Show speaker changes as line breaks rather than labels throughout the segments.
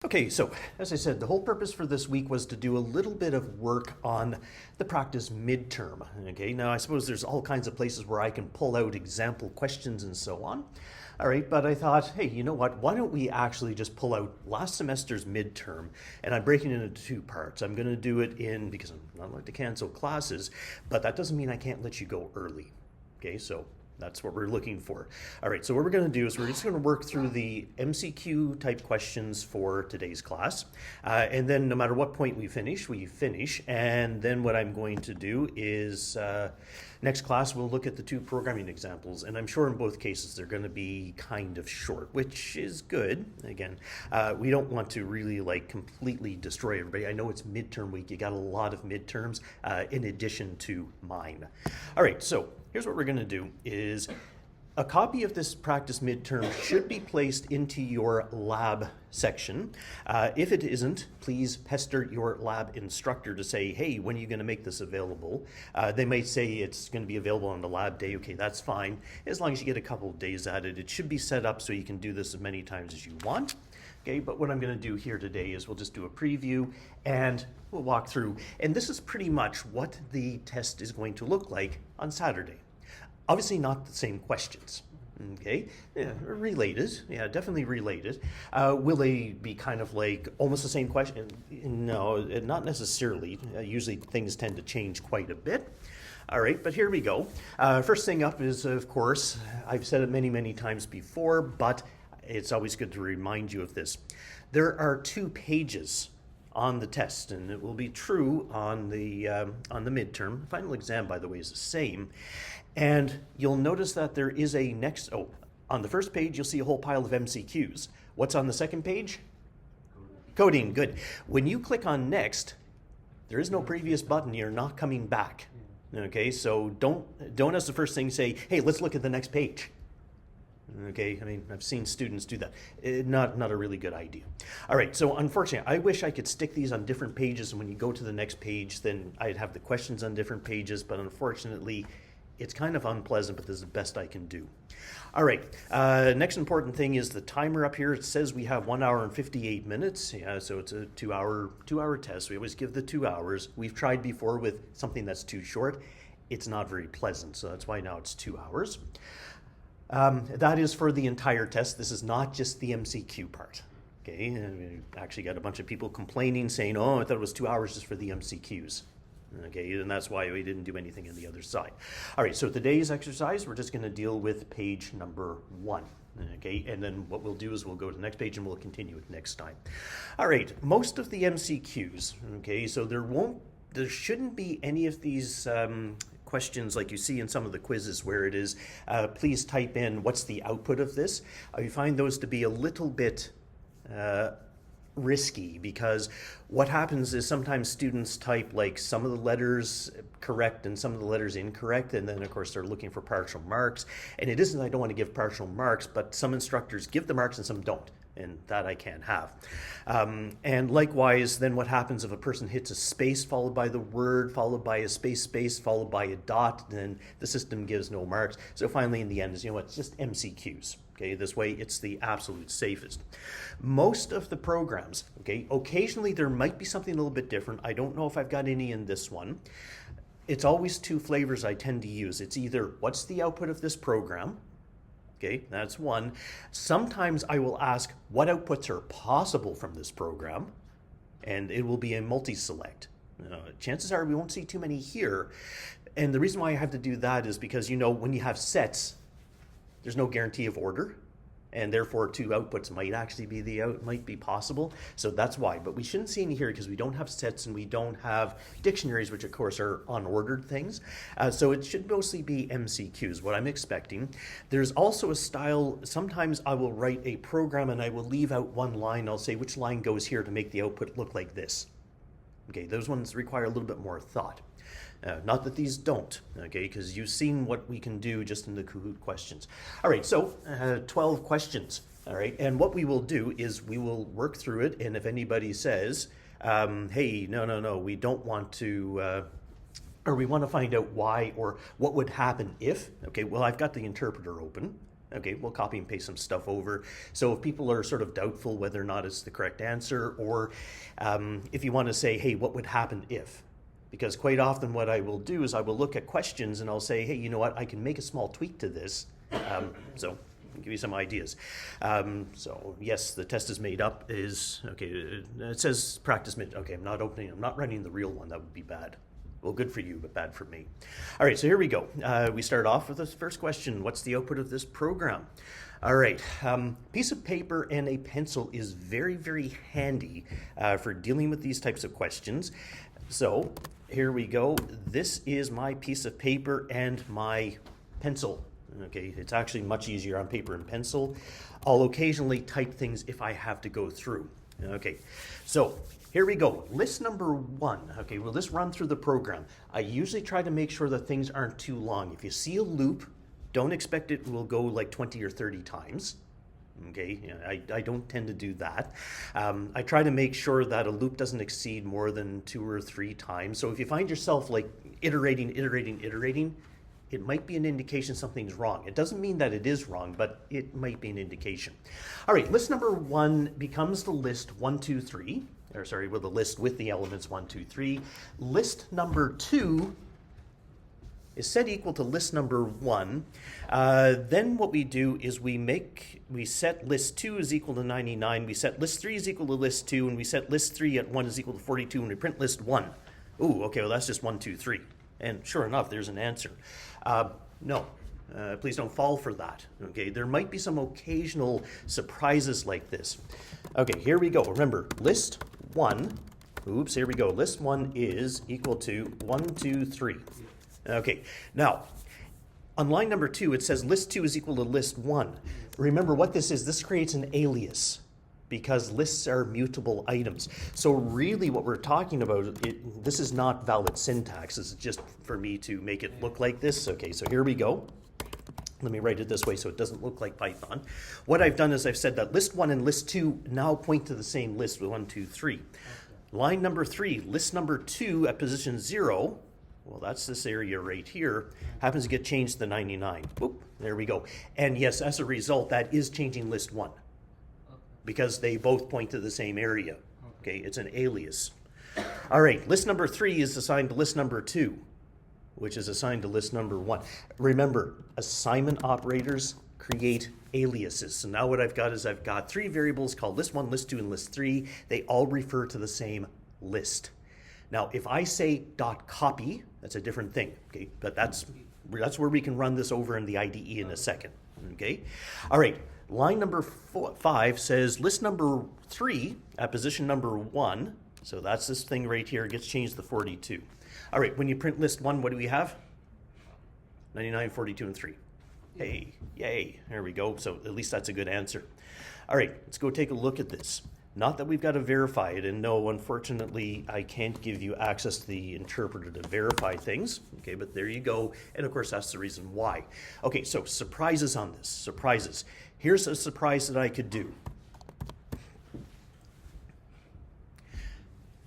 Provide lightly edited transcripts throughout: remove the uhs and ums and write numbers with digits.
Okay, so as I said, the whole purpose for this week was to do a little bit of work on the practice midterm. Okay, now I suppose there's all kinds of places where I can pull out example questions and so on. All right, but I thought, hey, you know what? Why don't we actually just pull out last semester's midterm, and I'm breaking it into two parts. I'm going to do it because I'm not allowed to cancel classes, but that doesn't mean I can't let you go early. Okay, so that's what we're looking for. All right, so what we're going to do is we're just going to work through the MCQ type questions for today's class. And then no matter what point we finish. And then what I'm going to do is next class we'll look at the two programming examples. And I'm sure in both cases they're going to be kind of short, which is good. Again, we don't want to really completely destroy everybody. I know it's midterm week. You got a lot of midterms in addition to mine. All right, so here's what we're going to do is a copy of this practice midterm should be placed into your lab section. If it isn't, please pester your lab instructor to say, hey, when are you going to make this available? They may say it's going to be available on the lab day. Okay, that's fine. As long as you get a couple of days at it, it should be set up so you can do this as many times as you want. Okay, but what I'm going to do here today is we'll just do a preview and we'll walk through. And this is pretty much what the test is going to look like on Saturday. Obviously not the same questions. Okay, yeah, related, yeah, definitely related. Will they be kind of almost the same question? No, not necessarily. Usually things tend to change quite a bit. All right, but here we go. First thing up is, of course, I've said it many, many times before, but it's always good to remind you of this. There are 2 pages on the test, and it will be true on the midterm. The final exam, by the way, is the same. And you'll notice that there is a on the first page, you'll see a whole pile of MCQs. What's on the second page? Coding, good. When you click on next, there is no previous button. You're not coming back. Okay, so don't as the first thing say, hey, let's look at the next page. Okay, I mean, I've seen students do that. Not a really good idea. All right, so unfortunately, I wish I could stick these on different pages, and when you go to the next page, then I'd have the questions on different pages, but unfortunately, it's kind of unpleasant, but this is the best I can do. All right, next important thing is the timer up here. It says we have 1 hour and 58 minutes. Yeah, so it's a two hour test. We always give the 2 hours. We've tried before with something that's too short. It's not very pleasant, so that's why now it's 2 hours. That is for the entire test. This is not just the MCQ part. Okay, and we actually got a bunch of people complaining, saying, oh, I thought it was 2 hours just for the MCQs. Okay, and that's why we didn't do anything on the other side. All right, so today's exercise, we're just going to deal with page number 1. Okay, and then what we'll do is we'll go to the next page and we'll continue it next time. All right, most of the MCQs, okay, so there shouldn't be any of these questions like you see in some of the quizzes where it is, please type in what's the output of this. I find those to be a little bit risky, because what happens is sometimes students type some of the letters correct and some of the letters incorrect, and then of course they're looking for partial marks. And it isn't I don't want to give partial marks, but some instructors give the marks and some don't, and that I can't have. And likewise, then what happens if a person hits a space followed by the word, followed by a space, followed by a dot, then the system gives no marks. So finally in the end is, it's just MCQs. Okay, this way it's the absolute safest. Most of the programs, okay, occasionally there might be something a little bit different. I don't know if I've got any in this one. It's always 2 flavors I tend to use. It's either what's the output of this program. Okay, that's one. Sometimes I will ask what outputs are possible from this program, and it will be a multi-select. Chances are we won't see too many here. And the reason why I have to do that is because, when you have sets, there's no guarantee of order, and therefore 2 outputs might actually be might be possible. So that's why. But we shouldn't see any here because we don't have sets and we don't have dictionaries, which of course are unordered things. So it should mostly be MCQs, what I'm expecting. There's also a style, sometimes I will write a program and I will leave out one line. I'll say which line goes here to make the output look like this. Okay, those ones require a little bit more thought. Not that these don't, okay, because you've seen what we can do just in the Kahoot questions. All right, so 12 questions, all right, and what we will do is we will work through it, and if anybody says, hey, no, we don't want to, or we want to find out why or what would happen if, okay, well, I've got the interpreter open, Okay, we'll copy and paste some stuff over. So if people are sort of doubtful whether or not it's the correct answer, or if you want to say, hey, what would happen if? Because quite often what I will do is I will look at questions and I'll say, hey, you know what, I can make a small tweak to this. So I'll give you some ideas. So yes, the test is made up is, okay, it says practice mid. Okay, I'm not running the real one. That would be bad. Well, good for you, but bad for me. All right, so here we go. We start off with this first question. What's the output of this program? All right, piece of paper and a pencil is very, very handy for dealing with these types of questions. So here we go. This is my piece of paper and my pencil. Okay, it's actually much easier on paper and pencil. I'll occasionally type things if I have to go through. Okay, so here we go. List number 1. Okay, well, let's run through the program. I usually try to make sure that things aren't too long. If you see a loop, don't expect it will go like 20 or 30 times. Okay, I don't tend to do that. I try to make sure that a loop doesn't exceed more than 2 or 3 times. So if you find yourself like iterating, it might be an indication something's wrong. It doesn't mean that it is wrong, but it might be an indication. All right, list number 1 becomes the list 1, 2, 3. Or sorry, with the list with the elements 1, 2, 3. List number 2 is set equal to list number 1. Then what we do is we set list 2 is equal to 99. We set list 3 is equal to list 2, and we set list 3 at 1 is equal to 42, and we print list 1. Ooh, okay, well that's just 1, 2, 3. And sure enough, there's an answer. No. Please don't fall for that. Okay, there might be some occasional surprises like this. Okay, here we go. Remember, list 1, oops, here we go. List 1 is equal to 1, 2, 3. Okay, now, on line number 2, it says list 2 is equal to list 1. Remember what this is. This creates an alias because lists are mutable items. So really what we're talking about, this is not valid syntax. This is just for me to make it look like this. Okay, so here we go. Let me write it this way so it doesn't look like Python. What I've done is I've said that list 1 and list 2 now point to the same list with 1, 2, 3. Okay. Line number 3, list number 2 at position 0, well, that's this area right here, happens to get changed to 99. Whoop, there we go. And yes, as a result, that is changing list 1 because they both point to the same area. Okay, it's an alias. All right, list number 3 is assigned to list number 2, which is assigned to list number 1. Remember, assignment operators create aliases. So now what I've got is I've got 3 variables called list 1, list 2, and list 3. They all refer to the same list. Now, if I say .copy, that's a different thing, okay? But that's where we can run this over in the IDE in a second, okay? All right, line number 5 says list number 3 at position number 1. So that's this thing right here, gets changed to 42. All right, when you print list 1, what do we have? 99, 42, and 3. Hey, yay, there we go. So at least that's a good answer. All right, let's go take a look at this. Not that we've got to verify it, and no, unfortunately, I can't give you access to the interpreter to verify things. Okay, but there you go. And of course, that's the reason why. Okay, so surprises on this, surprises. Here's a surprise that I could do.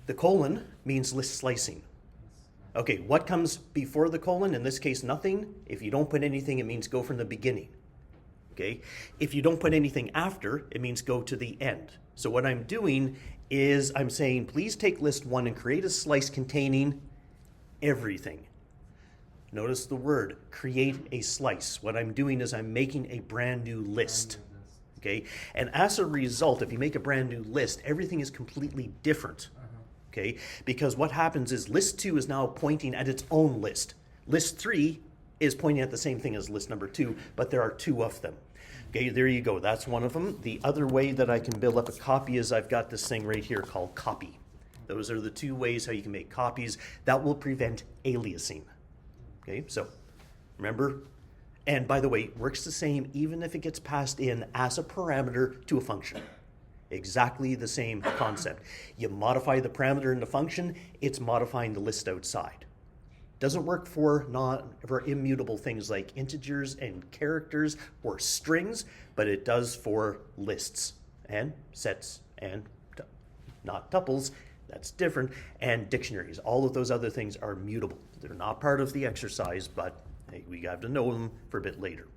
The colon means list slicing. Okay, what comes before the colon? In this case, nothing. If you don't put anything, it means go from the beginning. Okay, if you don't put anything after, it means go to the end. So what I'm doing is I'm saying, please take list 1 and create a slice containing everything. Notice the word, create a slice. What I'm doing is I'm making a brand new list. Okay, and as a result, if you make a brand new list, everything is completely different. Okay, because what happens is list 2 is now pointing at its own list. List 3 is pointing at the same thing as list number 2, but there are 2 of them. Okay, there you go. That's one of them. The other way that I can build up a copy is I've got this thing right here called copy. Those are the 2 ways how you can make copies. That will prevent aliasing. Okay, so remember, and by the way, it works the same even if it gets passed in as a parameter to a function. Exactly the same concept. You modify the parameter in the function, it's modifying the list outside. Doesn't work for immutable things like integers and characters or strings, but it does for lists and sets and not tuples. That's different. And dictionaries. All of those other things are mutable. They're not part of the exercise, but Hey, we have to know them for a bit later.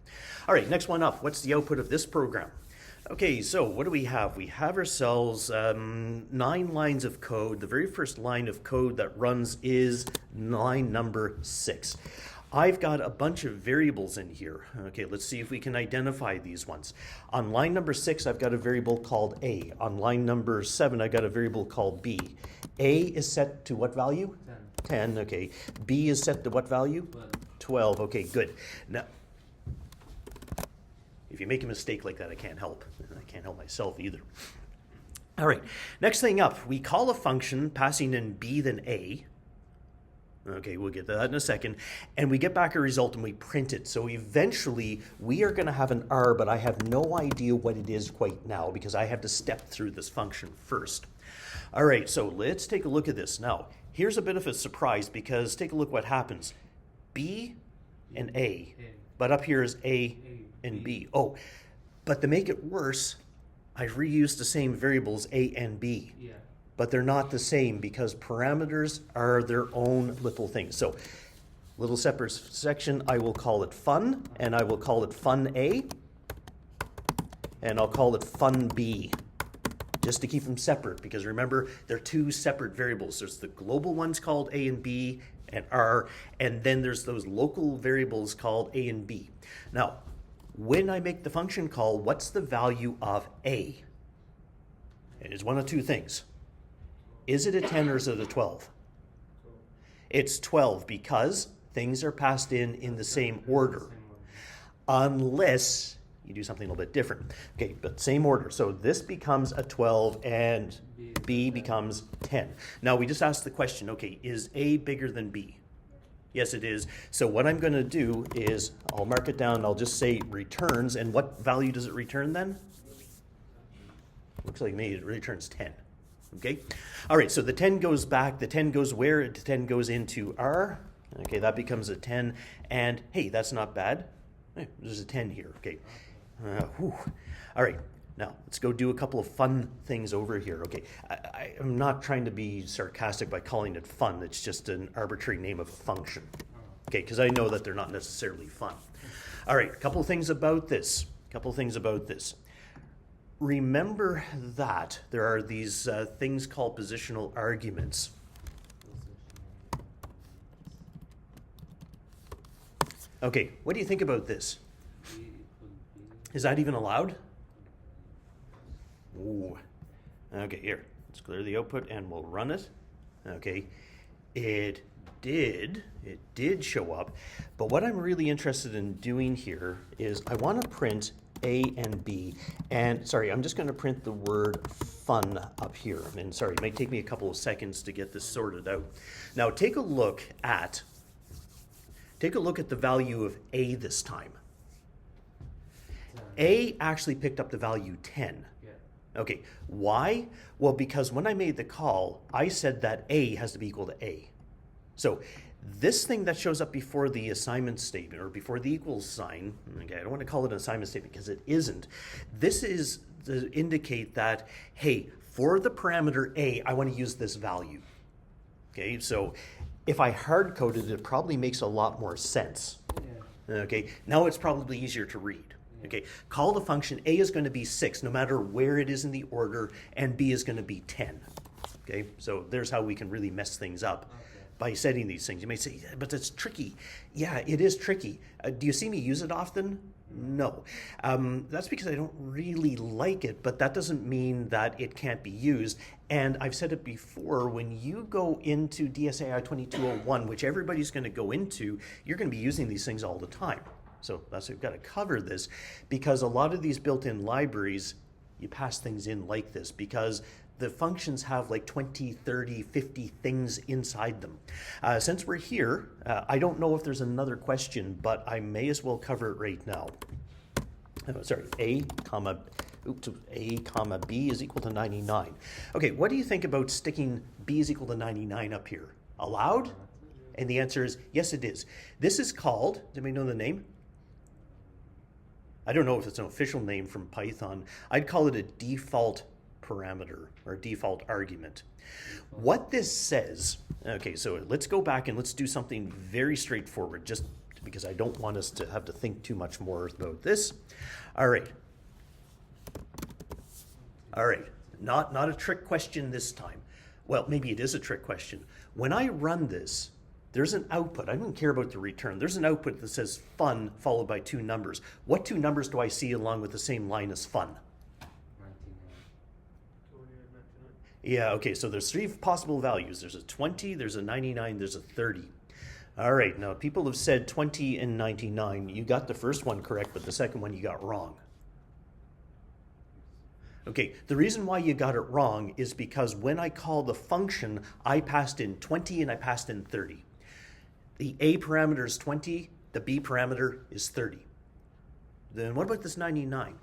All right, next one up. What's the output of this program? Okay, so what do we have? We have ourselves 9 lines of code. The very first line of code that runs is line number 6. I've got a bunch of variables in here. Okay, let's see if we can identify these ones. On line number 6, I've got a variable called A. On line number 7, I've got a variable called B. A is set to what value? 10, okay. B is set to what value? 12, okay, good. Now, if you make a mistake like that, I can't help. I can't help myself either. All right, next thing up, we call a function passing in B then A. Okay, we'll get to that in a second. And we get back a result and we print it. So eventually we are going to have an R, but I have no idea what it is quite now because I have to step through this function first. All right, so let's take a look at this. Now, here's a bit of a surprise because take a look what happens. B and A, but up here is A and B. Oh, but to make it worse, I've reused the same variables A and B. Yeah. But they're not the same because parameters are their own little things. So, little separate section, I will call it fun, and I will call it fun A, and I'll call it fun B, just to keep them separate, because remember, they're 2 separate variables. There's the global ones called A and B and R, and then there's those local variables called A and B. Now, when I make the function call, what's the value of A? It is one of 2 things. Is it a 10 or is it a 12? It's 12 because things are passed in the same order. Unless you do something a little bit different. Okay, but same order. So this becomes a 12 and B becomes 10. Now we just asked the question, okay, is A bigger than B? Yes, it is. So what I'm going to do is I'll mark it down. I'll just say returns. And what value does it return then? Looks like me, it returns 10. Okay. All right. So the 10 goes back. The 10 goes where? The 10 goes into R. Okay. That becomes a 10. And hey, that's not bad. Hey, there's a 10 here. Okay. All right. Now, let's go do a couple of fun things over here. Okay, I'm not trying to be sarcastic by calling it fun. It's just an arbitrary name of a function. Okay, because I know that they're not necessarily fun. All right, a couple of things about this. Remember that there are these things called positional arguments. Okay, what do you think about this? Is that even allowed? Ooh. Okay, here. Let's clear the output and we'll run it. Okay. It did show up. But what I'm really interested in doing here is I want to print A and B. And sorry, I'm just going to print the word fun up here. And sorry, it might take me a couple of seconds to get this sorted out. Now take a look at the value of A this time. A actually picked up the value 10. Okay, why? Well, because when I made the call, I said that A has to be equal to A. So this thing that shows up before the assignment statement or before the equals sign, okay, I don't want to call it an assignment statement because it isn't. This is to indicate that, hey, for the parameter A, I want to use this value. Okay, so if I hard coded it, it probably makes a lot more sense. Yeah. Okay, now it's probably easier to read. Okay, call the function. A is going to be 6 no matter where it is in the order, and B is going to be 10. Okay, so there's how we can really mess things up by setting these things. You may say, yeah, but it's tricky. Yeah, it is tricky. Do you see me use it often? No. That's because I don't really like it, but that doesn't mean that it can't be used. And I've said it before, when you go into DSAI 2201, which everybody's going to go into, you're going to be using these things all the time. So that's why we've got to cover this, because a lot of these built-in libraries, you pass things in like this because the functions have like 20, 30, 50 things inside them. Since we're here, I don't know if there's another question, but I may as well cover it right now. A comma B is equal to 99. Okay, what do you think about sticking B is equal to 99 up here? Allowed? And the answer is yes, it is. This is called, does anybody know the name? I don't know if it's an official name from Python. I'd call it a default parameter or default argument. What this says, okay, so let's go back and let's do something very straightforward just to because I don't want us to have to think too much more about this. All right. All right. Not a trick question this time. Well, maybe it is a trick question. When I run this, there's an output. I don't care about the return. There's an output that says fun followed by 2 numbers. What 2 numbers do I see along with the same line as fun?
99.
Yeah, okay, so there's 3 possible values. There's a 20, there's a 99, there's a 30. All right, now people have said 20 and 99. You got the first one correct, but the second one you got wrong. Okay, the reason why you got it wrong is because when I called the function, I passed in 20 and I passed in 30. The A parameter is 20, the B parameter is 30. Then what about this 99?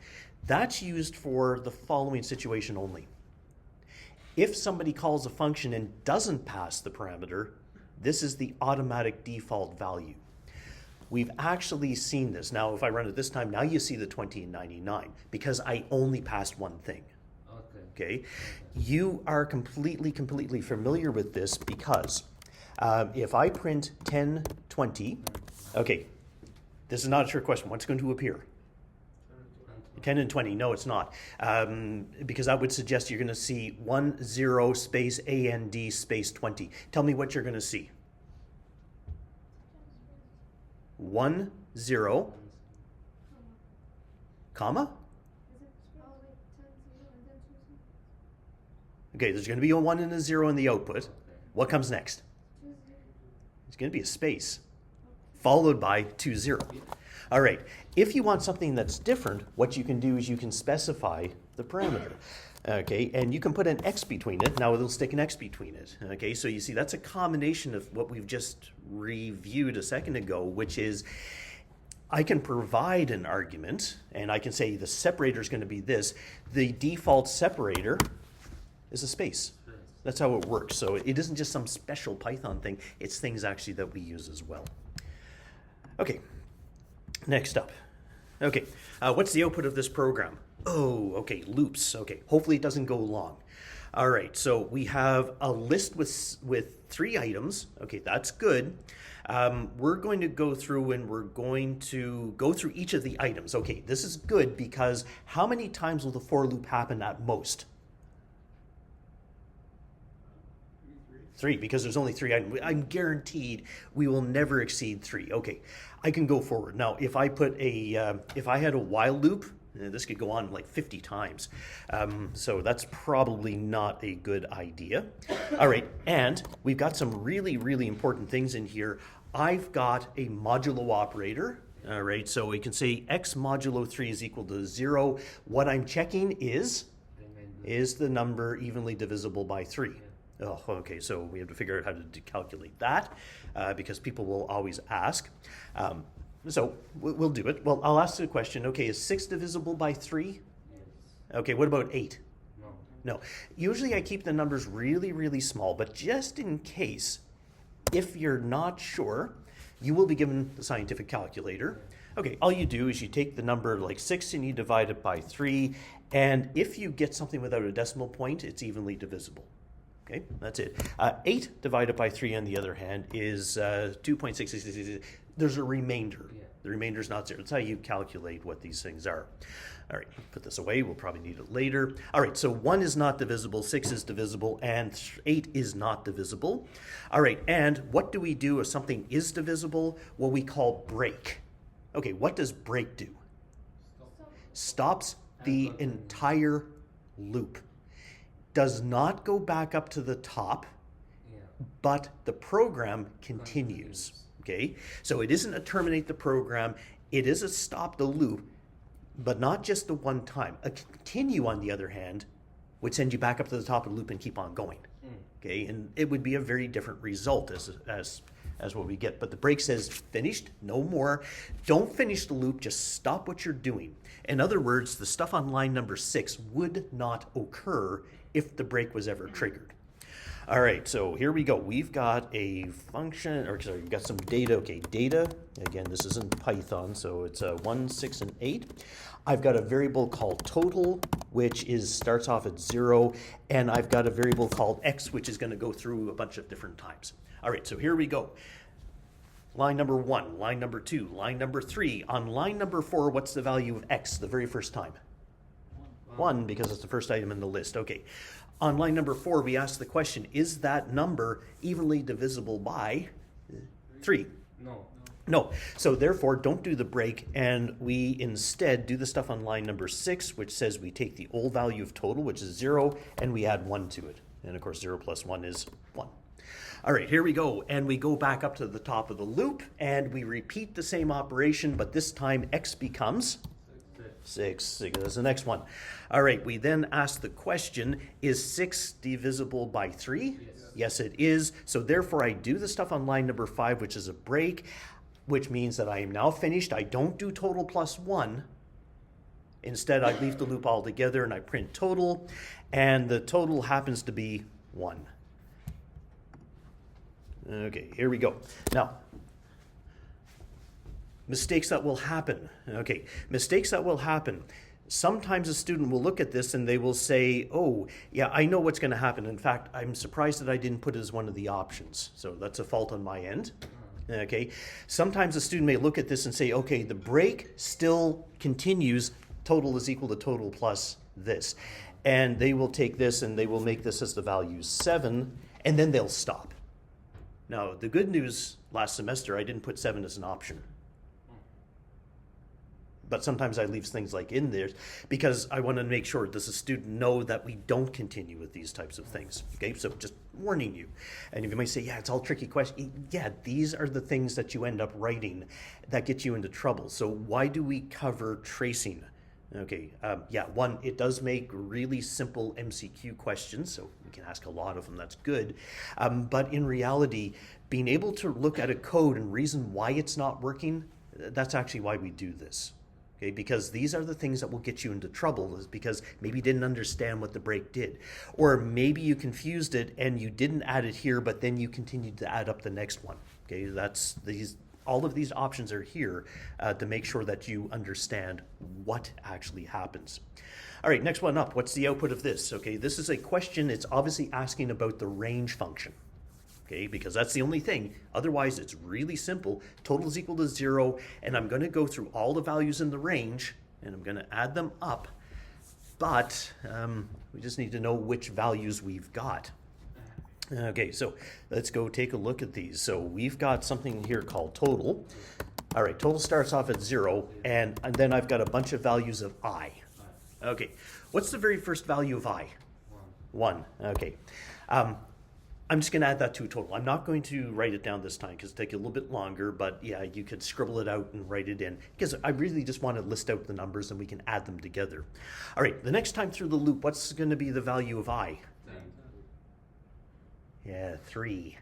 That's used for the following situation only. If somebody calls a function and doesn't pass the parameter, this is the automatic default value. We've actually seen this. Now, if I run it this time, now you see the 20 and 99 because I only passed one thing. Okay? You are completely familiar with this because if I print 10, 20, okay, this is not a trick question. What's going to appear? 10 and 20. No, it's not. Because that would suggest you're going to see 10 space AND space 20. Tell me what you're going to see. 10, comma? Okay, there's going to be a 1 and a 0 in the output. What comes next? It's going to be a space, followed by 20. All right, if you want something that's different, what you can do is you can specify the parameter. Okay, and you can put an X between it. Now it'll stick an X between it. Okay, so you see that's a combination of what we've just reviewed a second ago, which is I can provide an argument and I can say the separator is going to be this. The default separator is a space. That's how it works. So it isn't just some special Python thing. It's things actually that we use as well. Okay, next up. Okay, what's the output of this program? Oh, okay, loops. Okay, hopefully it doesn't go long. All right, so we have a list with 3 items. Okay, that's good. We're going to go through and we're going to go through each of the items. Okay, this is good because how many times will the for loop happen at most? 3, because there's only 3 items. I'm guaranteed we will never exceed 3. Okay, I can go forward. Now, if I put if I had a while loop, this could go on like 50 times. So that's probably not a good idea. All right, and we've got some really important things in here. I've got a modulo operator. All right, so we can say x modulo 3 is equal to 0. What I'm checking is the number evenly divisible by 3. Oh, okay, so we have to figure out how to calculate that because people will always ask. So we'll do it. Well, I'll ask the question, okay, is 6 divisible by 3?
Yes.
Okay, what about 8?
No.
No. Usually I keep the numbers really small, but just in case, if you're not sure, you will be given the scientific calculator. Okay, all you do is you take the number like 6 and you divide it by 3, and if you get something without a decimal point, it's evenly divisible. Okay, that's it. 8 divided by 3, on the other hand, is 2.666. There's a remainder.
Yeah.
The remainder is not 0. That's how you calculate what these things are. All right, put this away. We'll probably need it later. All right, so 1 is not divisible, 6 is divisible, and 8 is not divisible. All right, and what do we do if something is divisible? What we call break. Okay, what does break do? Stops the entire loop. Does not go back up to the top, but the program continues. Okay, so it isn't a terminate the program, it is a stop the loop, but not just the one time. A continue, on the other hand, would send you back up to the top of the loop and keep on going. Okay, and it would be a very different result as what we get. But the break says finished, no more. Don't finish the loop, just stop what you're doing. In other words, the stuff on line number 6 would not occur if the break was ever triggered. All right, so here we go. We've got a function, or sorry, we've got some data. Okay, data, again, this is in Python, so it's 1, 6, and 8. I've got a variable called total, which starts off at 0, and I've got a variable called x, which is going to go through a bunch of different times. All right, so here we go. Line number 1, line number 2, line number 3. On line number 4, what's the value of x the very first time? 1, because it's the first item in the list. Okay. On line number 4, we ask the question, is that number evenly divisible by 3?
No.
No. So therefore, don't do the break, and we instead do the stuff on line number 6, which says we take the old value of total, which is 0, and we add 1 to it. And of course, 0 plus 1 is 1. All right, here we go. And we go back up to the top of the loop, and we repeat the same operation, but this time x becomes 6. That's the next one. All right, we then ask the question, is 6 divisible by 3? Yes, it is. So therefore, I do the stuff on line number 5, which is a break, which means that I am now finished. I don't do total plus 1. Instead, I leave the loop altogether, and I print total, and the total happens to be 1. Okay, here we go. Now, mistakes that will happen. Okay, mistakes that will happen. Sometimes a student will look at this and they will say, oh, yeah, I know what's going to happen. In fact, I'm surprised that I didn't put it as one of the options. So that's a fault on my end. Okay, sometimes a student may look at this and say, okay, the break still continues. Total is equal to total plus this. And they will take this and they will make this as the value 7, and then they'll stop. Now, the good news last semester, I didn't put 7 as an option. But sometimes I leave things like in there because I want to make sure, does the student know that we don't continue with these types of things? Okay, so just warning you. And if you might say, yeah, it's all tricky questions. Yeah, these are the things that you end up writing that get you into trouble. So why do we cover tracing? Okay, yeah, one, it does make really simple MCQ questions, so we can ask a lot of them, that's good. But in reality, being able to look at a code and reason why it's not working, that's actually why we do this. Okay, because these are the things that will get you into trouble, is because maybe you didn't understand what the break did. Or maybe you confused it and you didn't add it here, but then you continued to add up the next one. Okay, all of these options are here to make sure that you understand what actually happens. All right, next one up. What's the output of this? Okay, this is a question. It's obviously asking about the range function. Okay, because that's the only thing. Otherwise, it's really simple. Total is equal to 0, and I'm going to go through all the values in the range, and I'm going to add them up. But we just need to know which values we've got. Okay, so let's go take a look at these. So we've got something here called total. All right, total starts off at 0, and then I've got a bunch of values of I. Okay, what's the very first value of I? 1. Okay. I'm just going to add that to a total. I'm not going to write it down this time because it'll take a little bit longer, but yeah, you could scribble it out and write it in because I really just want to list out the numbers and we can add them together. All right, the next time through the loop, what's going to be the value of I? Yeah, 3.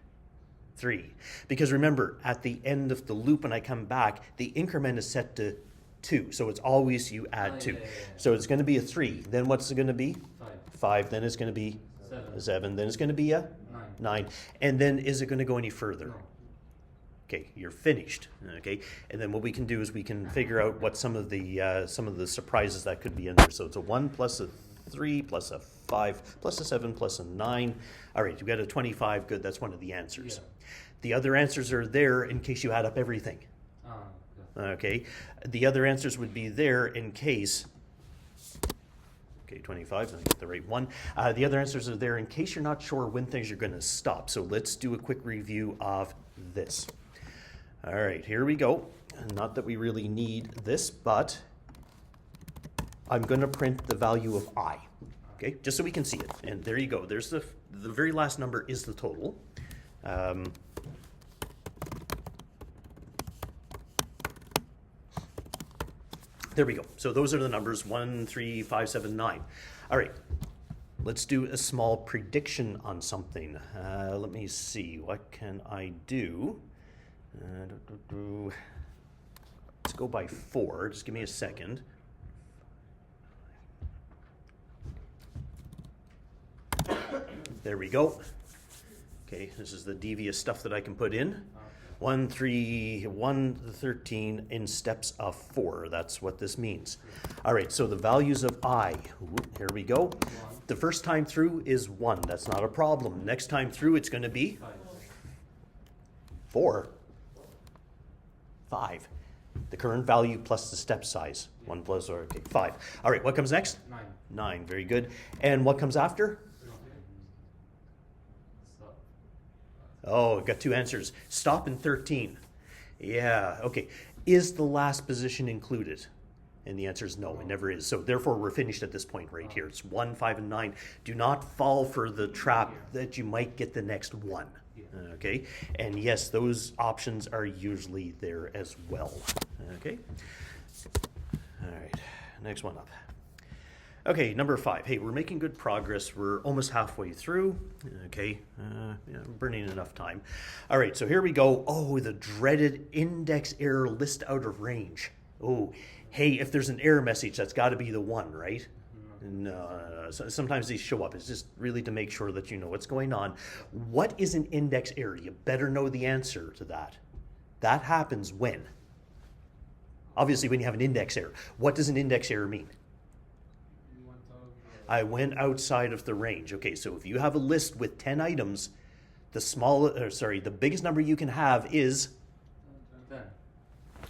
3. Because remember, at the end of the loop when I come back, the increment is set to 2. So it's always you add 2. So it's going to be a 3. Then what's it going to be? 5. Then it's going to be 7. Then it's going to be a 9. And then is it going to go any further? No. Okay, you're finished. Okay, and then what we can do is we can figure out what some of the surprises that could be in there. So it's a 1 plus a 3 plus a 5 plus a 7 plus a 9. All right, you got a 25. Good, that's one of the answers. Yeah. The other answers are there in case you add up everything. Okay, the other answers would be there in case. Okay, 25, let me get the right one. The other answers are there in case you're not sure when things are going to stop. So let's do a quick review of this. All right, here we go. Not that we really need this, but I'm going to print the value of I. Okay, just so we can see it. And there you go. There's the very last number is the total. There we go. So those are the numbers 1, 3, 5, 7, 9. All right. Let's do a small prediction on something. Let me see. What can I do? Let's go by 4. Just give me a second. There we go. Okay, this is the devious stuff that I can put in. 1, 3, 1, 13 in steps of 4. That's what this means. All right, so the values of I. Here we go. The first time through is 1. That's not a problem. Next time through, it's going to be 4. 5. The current value plus the step size. 1 plus, or okay, 5. All right, what comes next?
9.
9, very good. And what comes after?
Stop.
Oh, I've got 2 answers. Stop and 13. Yeah, okay. Is the last position included? And the answer is no, it never is. So therefore, we're finished at this point right here. It's 1, 5, and 9. Do not fall for the trap that you might get the next one. Okay? And yes, those options are usually there as well. Okay? All right, next one up. Okay, number 5. Hey, we're making good progress. We're almost halfway through. Okay, burning enough time. All right, so here we go. Oh, the dreaded index error list out of range. Oh, hey, if there's an error message, that's got to be the one, right? No. So sometimes these show up. It's just really to make sure that you know what's going on. What is an index error? You better know the answer to that. That happens when? Obviously, when you have an index error. What does an index error mean? I went outside of the range. Okay, so if you have a list with 10 items, the biggest number you can have is
10. 9.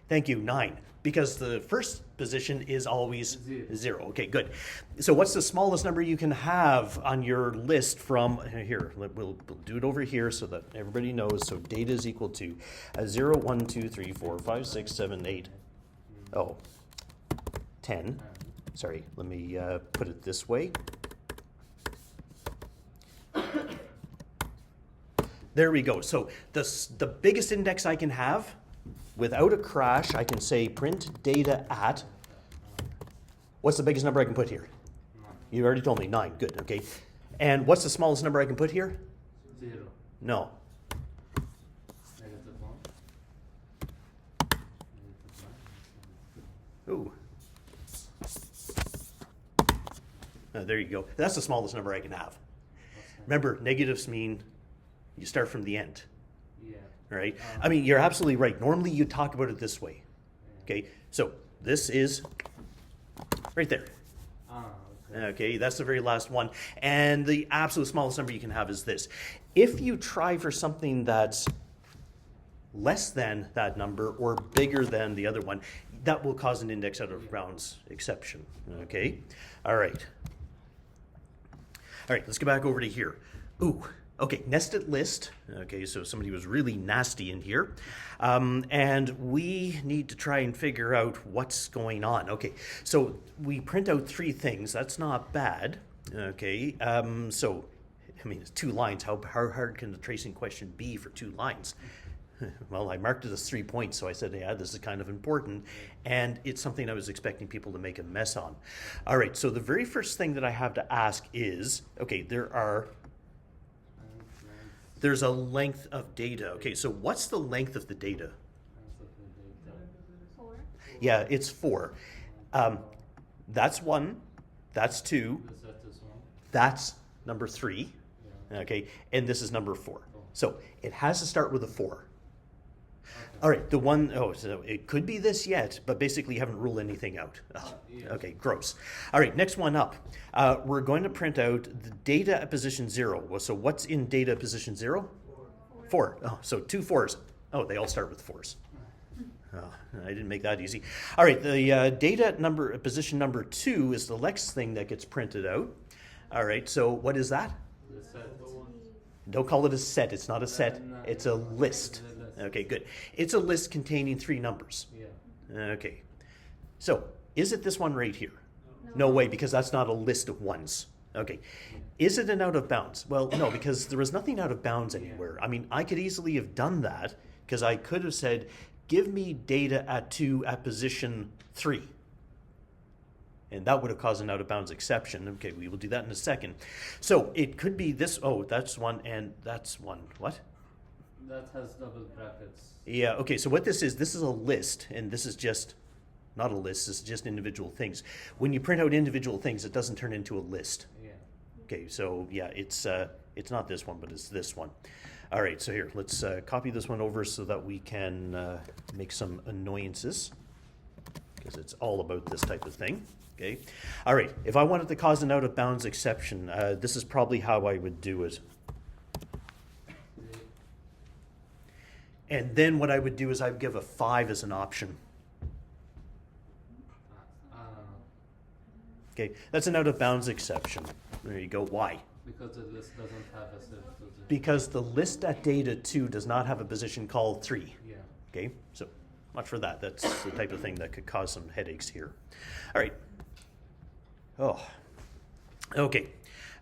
Thank you, 9. Because the first position is always
0.
0. Okay, good. So what's the smallest number you can have on your list from here? We'll do it over here so that everybody knows. So data is equal to 0, 1, 2, 3, 4, 5, 6, 7, 8. Oh, 10. Sorry, let me put it this way. There we go. So the biggest index I can have, without a crash, I can say print data at, what's the biggest number I can put here?
9.
You already told me, 9. Good, okay. And what's the smallest number I can put here?
0.
No.
Negative 1.
Ooh. There you go. That's the smallest number I can have. Remember, negatives mean you start from the end.
Yeah.
Right? I mean, you're absolutely right. Normally you talk about it this way. Okay, so this is right there.
Okay.
Okay, that's the very last one. And the absolute smallest number you can have is this. If you try for something that's less than that number or bigger than the other one, that will cause an index out of bounds exception. Okay, all right. All right, let's go back over to here. Ooh. Okay, nested list. Okay, so somebody was really nasty in here. And we need to try and figure out what's going on. Okay, so we print out 3 things. That's not bad. Okay, so, I mean, it's 2 lines. How hard can the tracing question be for 2 lines? Well, I marked it as 3 points, so I said, yeah, this is kind of important. And it's something I was expecting people to make a mess on. All right, so the very first thing that I have to ask is, okay, there's a length of data. Okay, so what's the length of the data?
4.
Yeah, it's 4. That's 1. That's 2. That's number 3. Okay, and this is number 4. So it has to start with a 4. All right, the one, so it could be this yet, but basically you haven't ruled anything out. Oh, okay, gross. All right, next one up. We're going to print out the data at position 0. Well, so what's in data at position 0? 4. Oh, so 2 4s. Oh, they all start with 4s. Oh, I didn't make that easy. All right, the data at position number 2 is the next thing that gets printed out. All right, so what is that? Don't call it a set. It's not a set. It's a list. Okay, good. It's a list containing 3 numbers.
Yeah.
Okay. So, is it this one right here? No way, because that's not a list of ones. Okay. Is it an out of bounds? Well, no, because there was nothing out of bounds anywhere. I mean, I could easily have done that, because I could have said, give me data at 2 at position 3. And that would have caused an out of bounds exception. Okay, we will do that in a second. So it could be this, that's 1 and that's 1. What?
That has double brackets.
Yeah, okay, so what this is a list, and this is just not a list, this is just individual things. When you print out individual things, it doesn't turn into a list.
Yeah.
Okay, so yeah, it's not this one, but it's this one. All right, so here, let's copy this one over so that we can make some annoyances, because it's all about this type of thing. Okay. All right, if I wanted to cause an out of bounds exception, this is probably how I would do it. And then what I would do is I would give a 5 as an option. Okay, that's an out of bounds exception. There you go. Why?
Because the list doesn't have a set position.
Because the list at data 2 does not have a position called 3.
Yeah.
Okay, so watch for that. That's the type of thing that could cause some headaches here. All right. Oh, okay.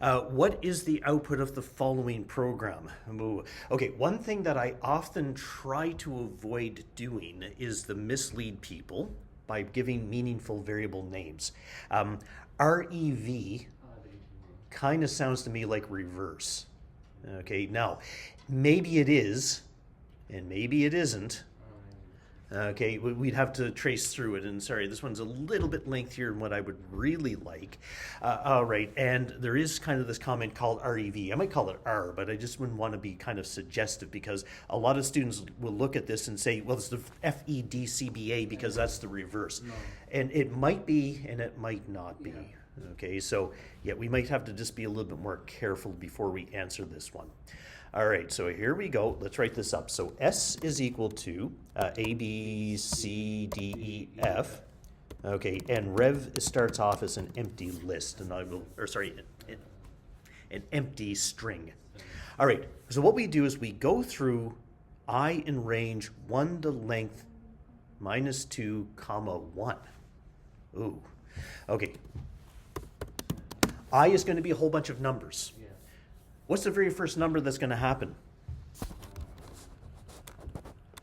What is the output of the following program? Ooh. Okay, one thing that I often try to avoid doing is the mislead people by giving meaningful variable names. REV kind of sounds to me like reverse. Okay, now, maybe it is, and maybe it isn't. Okay, we'd have to trace through it, and sorry, this one's a little bit lengthier than what I would really like. All right, and there is kind of this comment called REV. I might call it R, but I just wouldn't want to be kind of suggestive because a lot of students will look at this and say, well, it's the FEDCBA because that's the reverse.
No.
And it might be, and it might not be.
Yeah.
Okay, so yeah, we might have to just be a little bit more careful before we answer this one. All right, so here we go. Let's write this up. So S is equal to A, B, C, D, E, F. Okay, and rev starts off as an empty list, and I will, or sorry, an empty string. All right, so what we do is we go through I in range 1 to length minus 2 comma 1. Ooh, okay. I is going to be a whole bunch of numbers.
Yeah.
What's the very first number that's going to happen?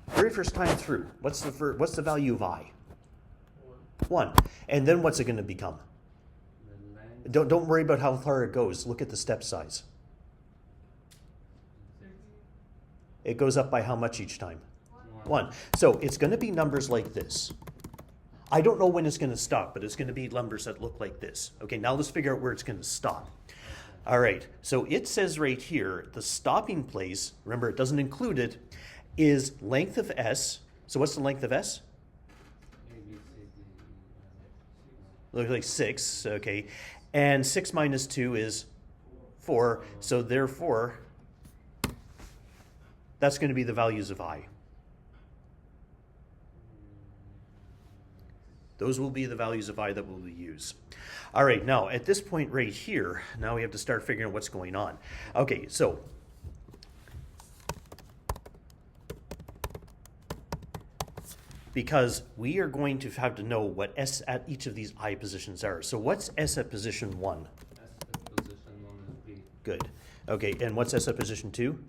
Very first time through. What's the value of I? 1. And then what's it going to become?
The length.
Don't worry about how far it goes. Look at the step size. It goes up by how much each time? 1. So it's going to be numbers like this. I don't know when it's going to stop, but it's going to be numbers that look like this. Okay, now let's figure out where it's going to stop. All right, so it says right here, the stopping place, remember it doesn't include it, is length of S. So what's the length of S?
A, B, C, D,
Looks like 6, okay. And 6 minus 2 is 4, so therefore, that's going to be the values of I. Those will be the values of I that we'll use. All right, now at this point right here, now we have to start figuring out what's going on. Okay, so because we are going to have to know what S at each of these I positions are. So what's S at position 1?
S at position 1 is B.
Good. Okay, and what's S at position 2?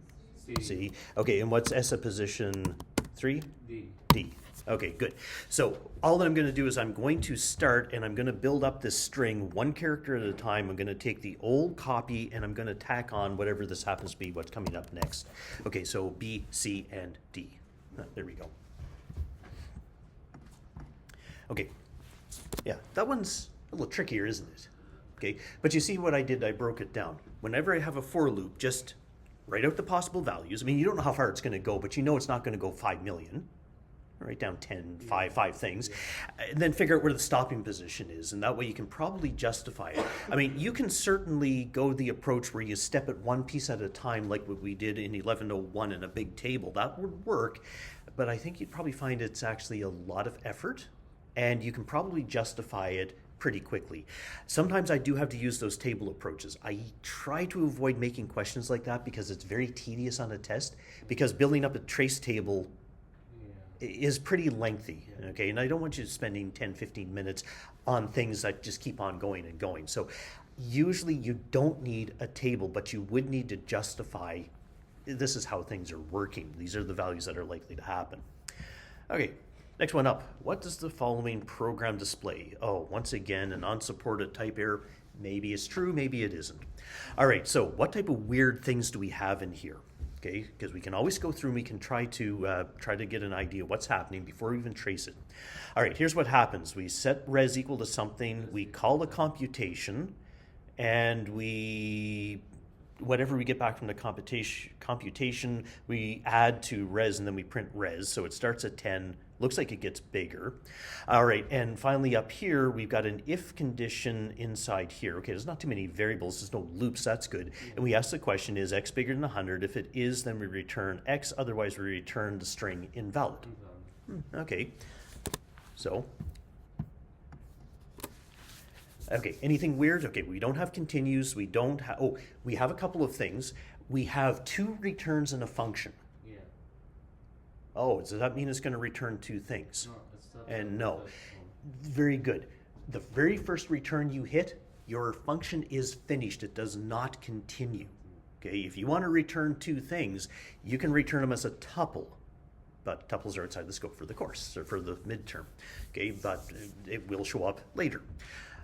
C. Okay, and what's S at position 3?
D.
D. Okay, good. So all that I'm going to do is I'm going to start and I'm going to build up this string one character at a time. I'm going to take the old copy and I'm going to tack on whatever this happens to be, what's coming up next. Okay, so B, C, and D. There we go. Okay, yeah, that one's a little trickier, isn't it? Okay, but you see what I did? I broke it down. Whenever I have a for loop, just write out the possible values. I mean, you don't know how far it's going to go, but you know it's not going to go 5 million. Write down 10, 5 things, and then figure out where the stopping position is, and that way you can probably justify it. I mean, you can certainly go the approach where you step it one piece at a time, like what we did in 1101 in a big table. That would work, but I think you'd probably find it's actually a lot of effort, and you can probably justify it pretty quickly. Sometimes I do have to use those table approaches. I try to avoid making questions like that because it's very tedious on a test, because building up a trace table is pretty lengthy, okay? And I don't want you spending 10, 15 minutes on things that just keep on going and going. So usually you don't need a table, but you would need to justify this is how things are working. These are the values that are likely to happen. Okay, next one up. What does the following program display? Oh, once again, an unsupported type error. Maybe it's true, maybe it isn't. All right, so what type of weird things do we have in here? Okay, because we can always go through and we can try to get an idea of what's happening before we even trace it. All right, here's what happens. We set res equal to something, we call a computation, and we whatever we get back from the computation, we add to res and then we print res. So it starts at 10, looks like it gets bigger. All right, and finally up here, we've got an if condition inside here. Okay, there's not too many variables, there's no loops, that's good. And we ask the question, is x bigger than 100? If it is, then we return x, otherwise we return the string invalid. Okay, so, okay, anything weird? Okay, we don't have continues, we don't have, oh, we have a couple of things. We have two returns in a function.
Yeah.
Oh, does that mean it's going to return two things?
No, it's not.
And no. Very good. The very first return you hit, your function is finished. It does not continue. Okay, if you want to return two things, you can return them as a tuple. But tuples are outside the scope for the course, or for the midterm. Okay, but it will show up later.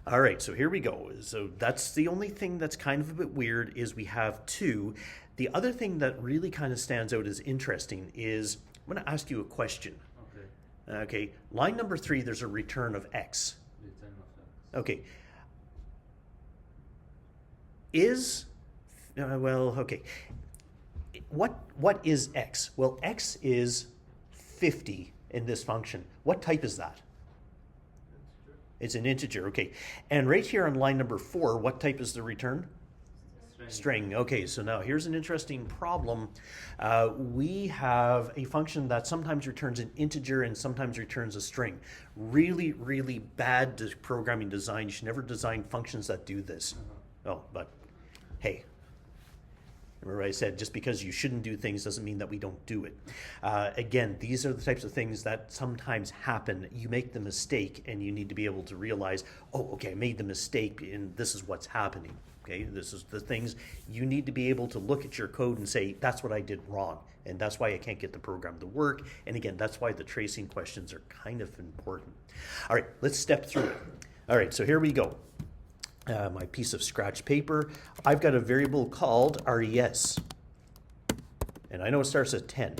All right, so here we go. So that's the only thing that's kind of a bit weird is we have two. The other thing that really kind of stands out as interesting is I'm going to ask you a question.
Okay.
Okay, line number 3, there's a return of x.
Return of x.
Okay. Is, well, okay. What is x? Well, x is 50 in this function. What type is that? It's an integer, okay. And right here on line number 4, what type is the return? String. Okay, so now here's an interesting problem. We have a function that sometimes returns an integer and sometimes returns a string. Really, really bad programming design. You should never design functions that do this. Oh, but hey, remember I said just because you shouldn't do things doesn't mean that we don't do it. Again, these are the types of things that sometimes happen. You make the mistake and you need to be able to realize, oh, okay, I made the mistake and this is what's happening. Okay, this is the things you need to be able to look at your code and say, that's what I did wrong. And that's why I can't get the program to work. And again, that's why the tracing questions are kind of important. All right, let's step through it. All right, so here we go. My piece of scratch paper. I've got a variable called res. And I know it starts at 10.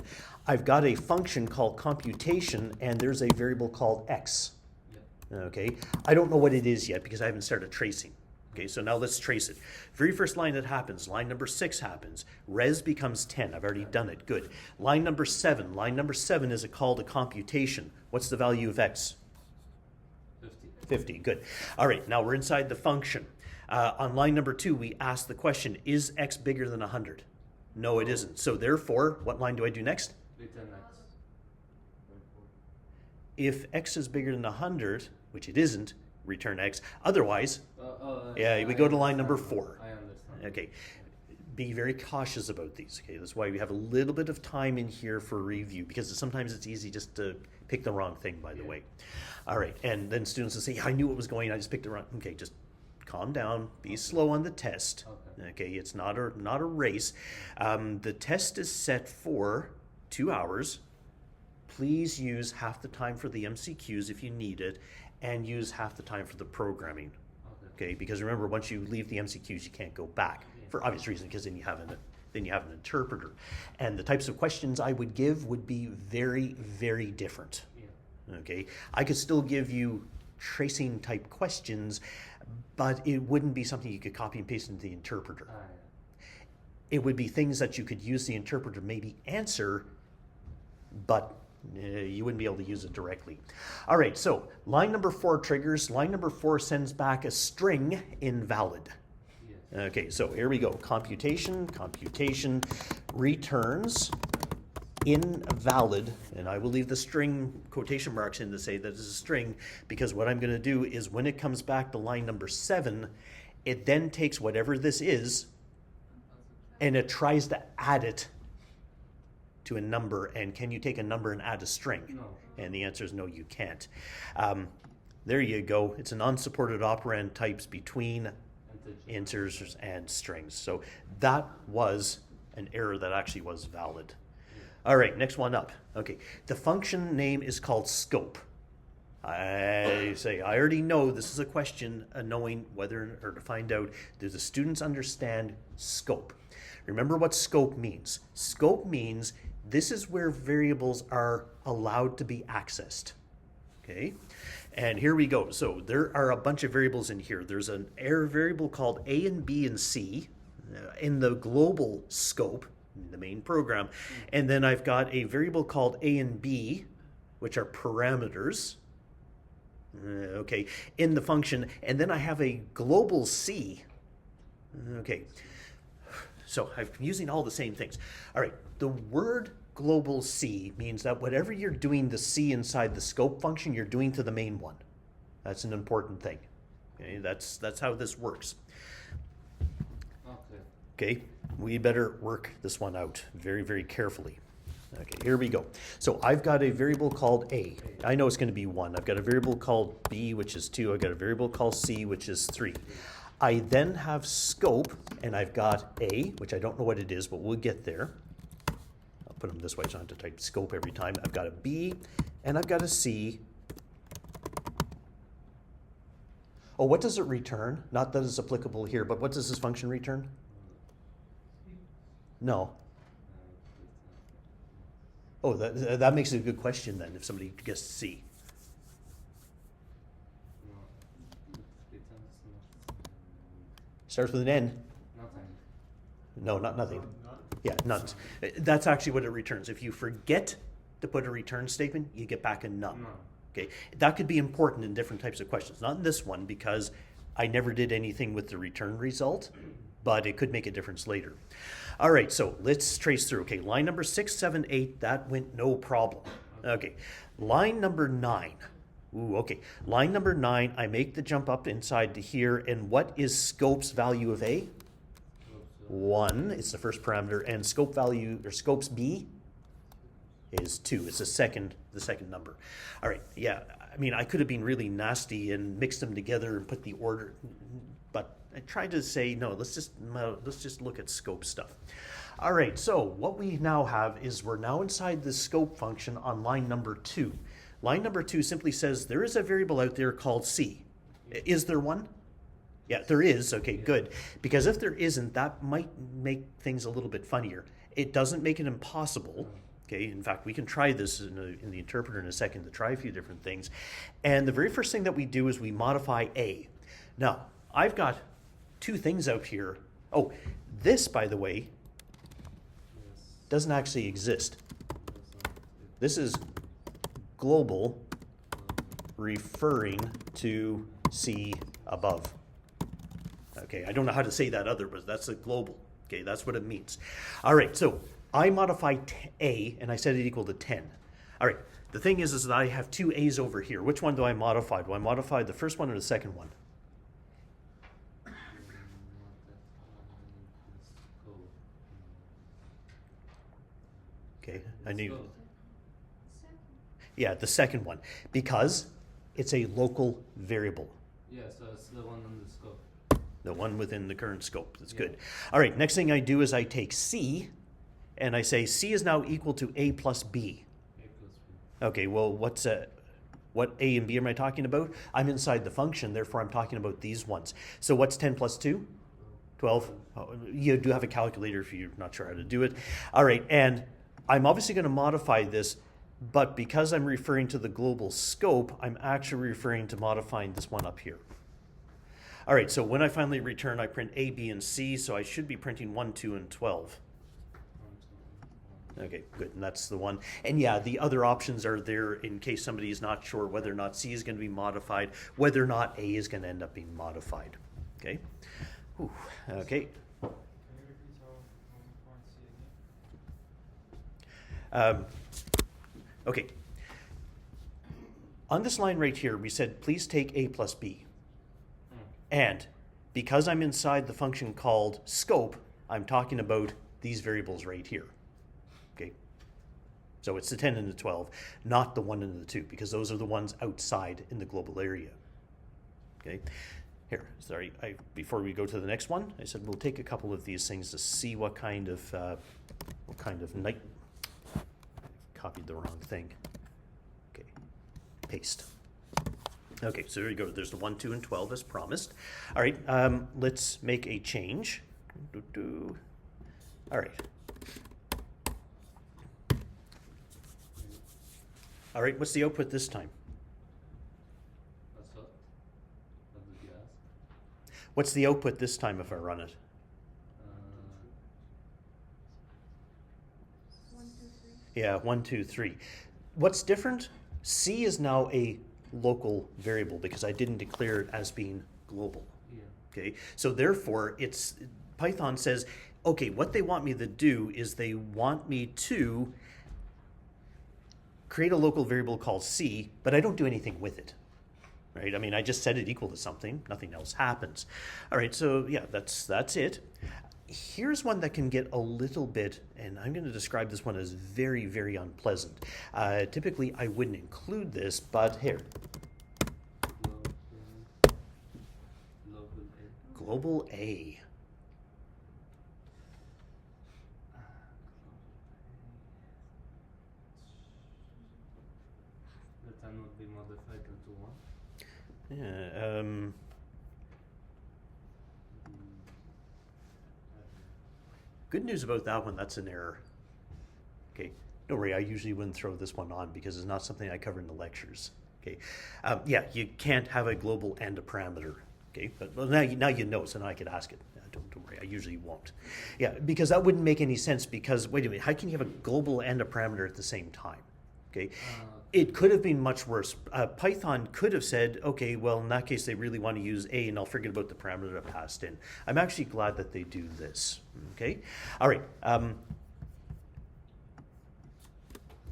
I've got a function called computation, and there's a variable called x. Okay, I don't know what it is yet because I haven't started tracing. Okay, so now let's trace it. Very first line that happens, line number 6 happens. Res becomes 10. I've already done it. Good. Line number 7. Line number 7 is a call to computation. What's the value of x?
50.
50. Good. All right, now we're inside the function. On line number 2, we ask the question, is x bigger than 100? No, it isn't. So therefore, what line do I do next?
Return x.
If x is bigger than 100, which it isn't, return x. Otherwise, yeah, we go to line number 4.
I understand.
Okay, be very cautious about these. Okay, that's why we have a little bit of time in here for review because sometimes it's easy just to pick the wrong thing, by the way. All right, and then students will say, yeah, I knew what was going on, I just picked the wrong. Okay, just calm down, be slow on the test. Okay, it's not a race. The test is set for 2 hours. Please use half the time for the MCQs if you need it, and use half the time for the programming. Okay, because remember, once you leave the MCQs, you can't go back for obvious reasons, because then you have an interpreter, and the types of questions I would give would be very, very different. Okay, I could still give you tracing type questions, but it wouldn't be something you could copy and paste into the interpreter. It would be things that you could use the interpreter maybe answer, but you wouldn't be able to use it directly. All right, so line number 4 triggers. Line number 4 sends back a string invalid. Okay, so here we go. Computation returns invalid, and I will leave the string quotation marks in to say that it's a string, because what I'm going to do is when it comes back to line number 7, it then takes whatever this is and it tries to add it to a number. And can you take a number and add a string?
No.
And the answer is no, you can't. There you go. It's an unsupported operand types between integers and strings. So that was an error that actually was valid. All right, next one up. Okay, the function name is called scope. I already know this is a question, knowing whether or to find out, do the students understand scope? Remember what scope means. Scope means this is where variables are allowed to be accessed. Okay, and here we go. So there are a bunch of variables in here. There's an error variable called A and B and C. in the global scope, in the main program. And then I've got a variable called a and b, which are parameters, okay, in the function. And then I have a global c. Okay, so I'm using all the same things. All right, the word global c means that whatever you're doing the c inside the scope function, you're doing to the main one. That's an important thing. Okay, that's how this works.
Okay.
Okay, we better work this one out very, very carefully. Okay, here we go. So I've got a variable called a. I know it's going to be 1. I've got a variable called b, which is 2. I've got a variable called c, which is 3. I then have scope, and I've got a, which I don't know what it is, but we'll get there. I'll put them this way so I don't have to type scope every time. I've got a b, and I've got a c. Oh, what does it return? Not that it's applicable here, but what does this function return? No. Oh, that makes it a good question then, if somebody guessed C.
No, it returns
Starts with an N.
nothing.
No, not nothing. Yeah, none. That's actually what it returns. If you forget to put a return statement, you get back a none.
No.
Okay, that could be important in different types of questions. Not in this one, because I never did anything with the return result, but it could make a difference later. All right, so let's trace through. Okay, line number 6, 7, 8, that went no problem. Okay, line number 9. Ooh, okay. Line number 9, I make the jump up inside to here, and what is scope's value of A? 1, it's the first parameter, and scope value, or scope's B is 2. It's the second number. All right, yeah, I mean, I could have been really nasty and mixed them together and put the order, but I tried to say, no, let's just look at scope stuff. All right, so what we now have is we're now inside the scope function on line number 2. Line number 2 simply says there is a variable out there called C. Is there one? Yeah, there is. Okay, good. Because if there isn't, that might make things a little bit funnier. It doesn't make it impossible. Okay, in fact, we can try this in the interpreter in a second to try a few different things. And the very first thing that we do is we modify A. Now, I've got 2 things out here. Oh, this, by the way,
Yes.
doesn't actually exist.
Doesn't
This is global referring to C above. Okay, I don't know how to say that other, but that's a global. Okay, that's what it means. All right, so I modify A, and I set it equal to 10. All right, the thing is that I have 2 A's over here. Which one do I modify? Do I modify the first one or the second one? Okay, I knew. Yeah, the second one, because it's a local variable,
Yeah, so it's the one on the scope.
the one within the current scope. That's
Yeah.
good. All right, next thing I do is I take C, and I say C is now equal to A plus B.
A plus B.
Okay, well, what A and B am I talking about? I'm inside the function, therefore I'm talking about these ones. So what's 10 plus 2? 12. Oh, you do have a calculator if you're not sure how to do it. All right, and I'm obviously going to modify this, but because I'm referring to the global scope, I'm actually referring to modifying this one up here. All right, so when I finally return, I print A, B, and C, so I should be printing 1, 2, and 12.
1, 2, 1.
Okay, good, and that's the one. And yeah, the other options are there in case somebody is not sure whether or not C is going to be modified, whether or not A is going to end up being modified. Okay? Whew. Okay.
Can you repeat how point C again?
Okay. On this line right here, we said, please take A plus B. And because I'm inside the function called scope, I'm talking about these variables right here. Okay. So it's the 10 and the 12, not the 1 and the 2, because those are the ones outside in the global area. Okay. Here, sorry, before we go to the next one, I said we'll take a couple of these things to see what kind of night. Copied the wrong thing. Okay, paste. Okay, so there you go. There's the 1, 2, and 12 as promised. All right, let's make a change. All right. All right, what's the output this time?
That's what? What did you ask?
What's the output this time if I run it? Yeah, 1, 2, 3. What's different? C is now a local variable because I didn't declare it as being global.
Yeah.
Okay, so therefore Python says, okay, what they want me to do is they want me to create a local variable called C, but I don't do anything with it. Right? I mean, I just set it equal to something, nothing else happens. All right, so yeah, that's it. Here's one that can get a little bit, and I'm going to describe this one as very, very unpleasant. Typically, I wouldn't include this, but here,
Global A.
global A.
That cannot be modified into one.
Yeah, good news about that one, that's an error. Okay, don't worry, I usually wouldn't throw this one on because it's not something I cover in the lectures. Okay, yeah, you can't have a global and a parameter. Okay, but well, now you know, so now I could ask it. Don't worry, I usually won't. Yeah, because that wouldn't make any sense because, wait a minute, how can you have a global and a parameter at the same time? Okay, it could have been much worse. Python could have said, okay, well, in that case, they really want to use A, and I'll forget about the parameter I passed in. I'm actually glad that they do this. Okay, all right.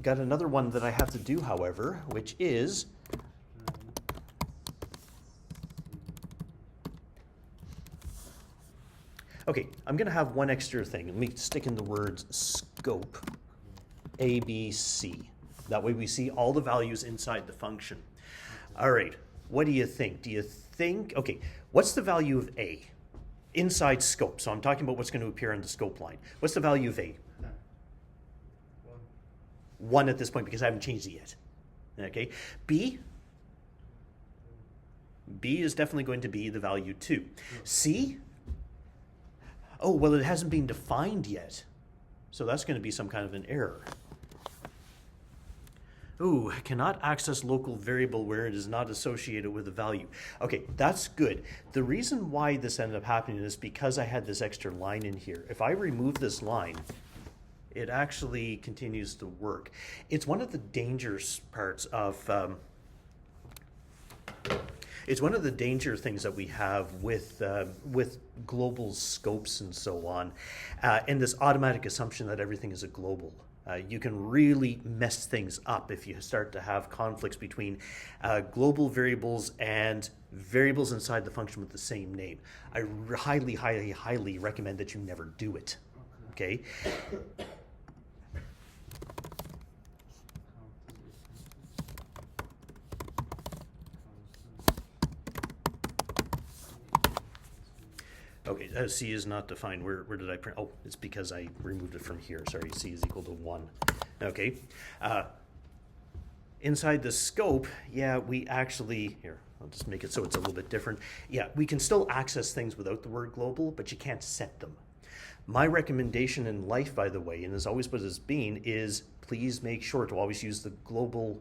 Got another one that I have to do, however, which is okay. I'm going to have one extra thing. Let me stick in the words scope A, B, C. That way we see all the values inside the function. All right, what do you think? Do you think, okay, what's the value of A inside scope? So I'm talking about what's going to appear on the scope line. What's the value of A?
1.
1 at this point because I haven't changed it yet. Okay, B? B is definitely going to be the value 2. C? Oh, well, it hasn't been defined yet. So that's going to be some kind of an error. Ooh, cannot access local variable where it is not associated with a value. Okay, that's good. The reason why this ended up happening is because I had this extra line in here. If I remove this line, it actually continues to work. It's one of the dangerous parts of it's one of the danger things that we have with global scopes and so on, and this automatic assumption that everything is a global. You can really mess things up if you start to have conflicts between global variables and variables inside the function with the same name. I highly, highly, highly recommend that you never do it. Okay? Okay, C is not defined. Where did I print? Oh, it's because I removed it from here. Sorry, C is equal to 1. Okay. Inside the scope, yeah, we actually, here, I'll just make it so it's a little bit different. Yeah, we can still access things without the word global, but you can't set them. My recommendation in life, by the way, and as always what it's been, is please make sure to always use the global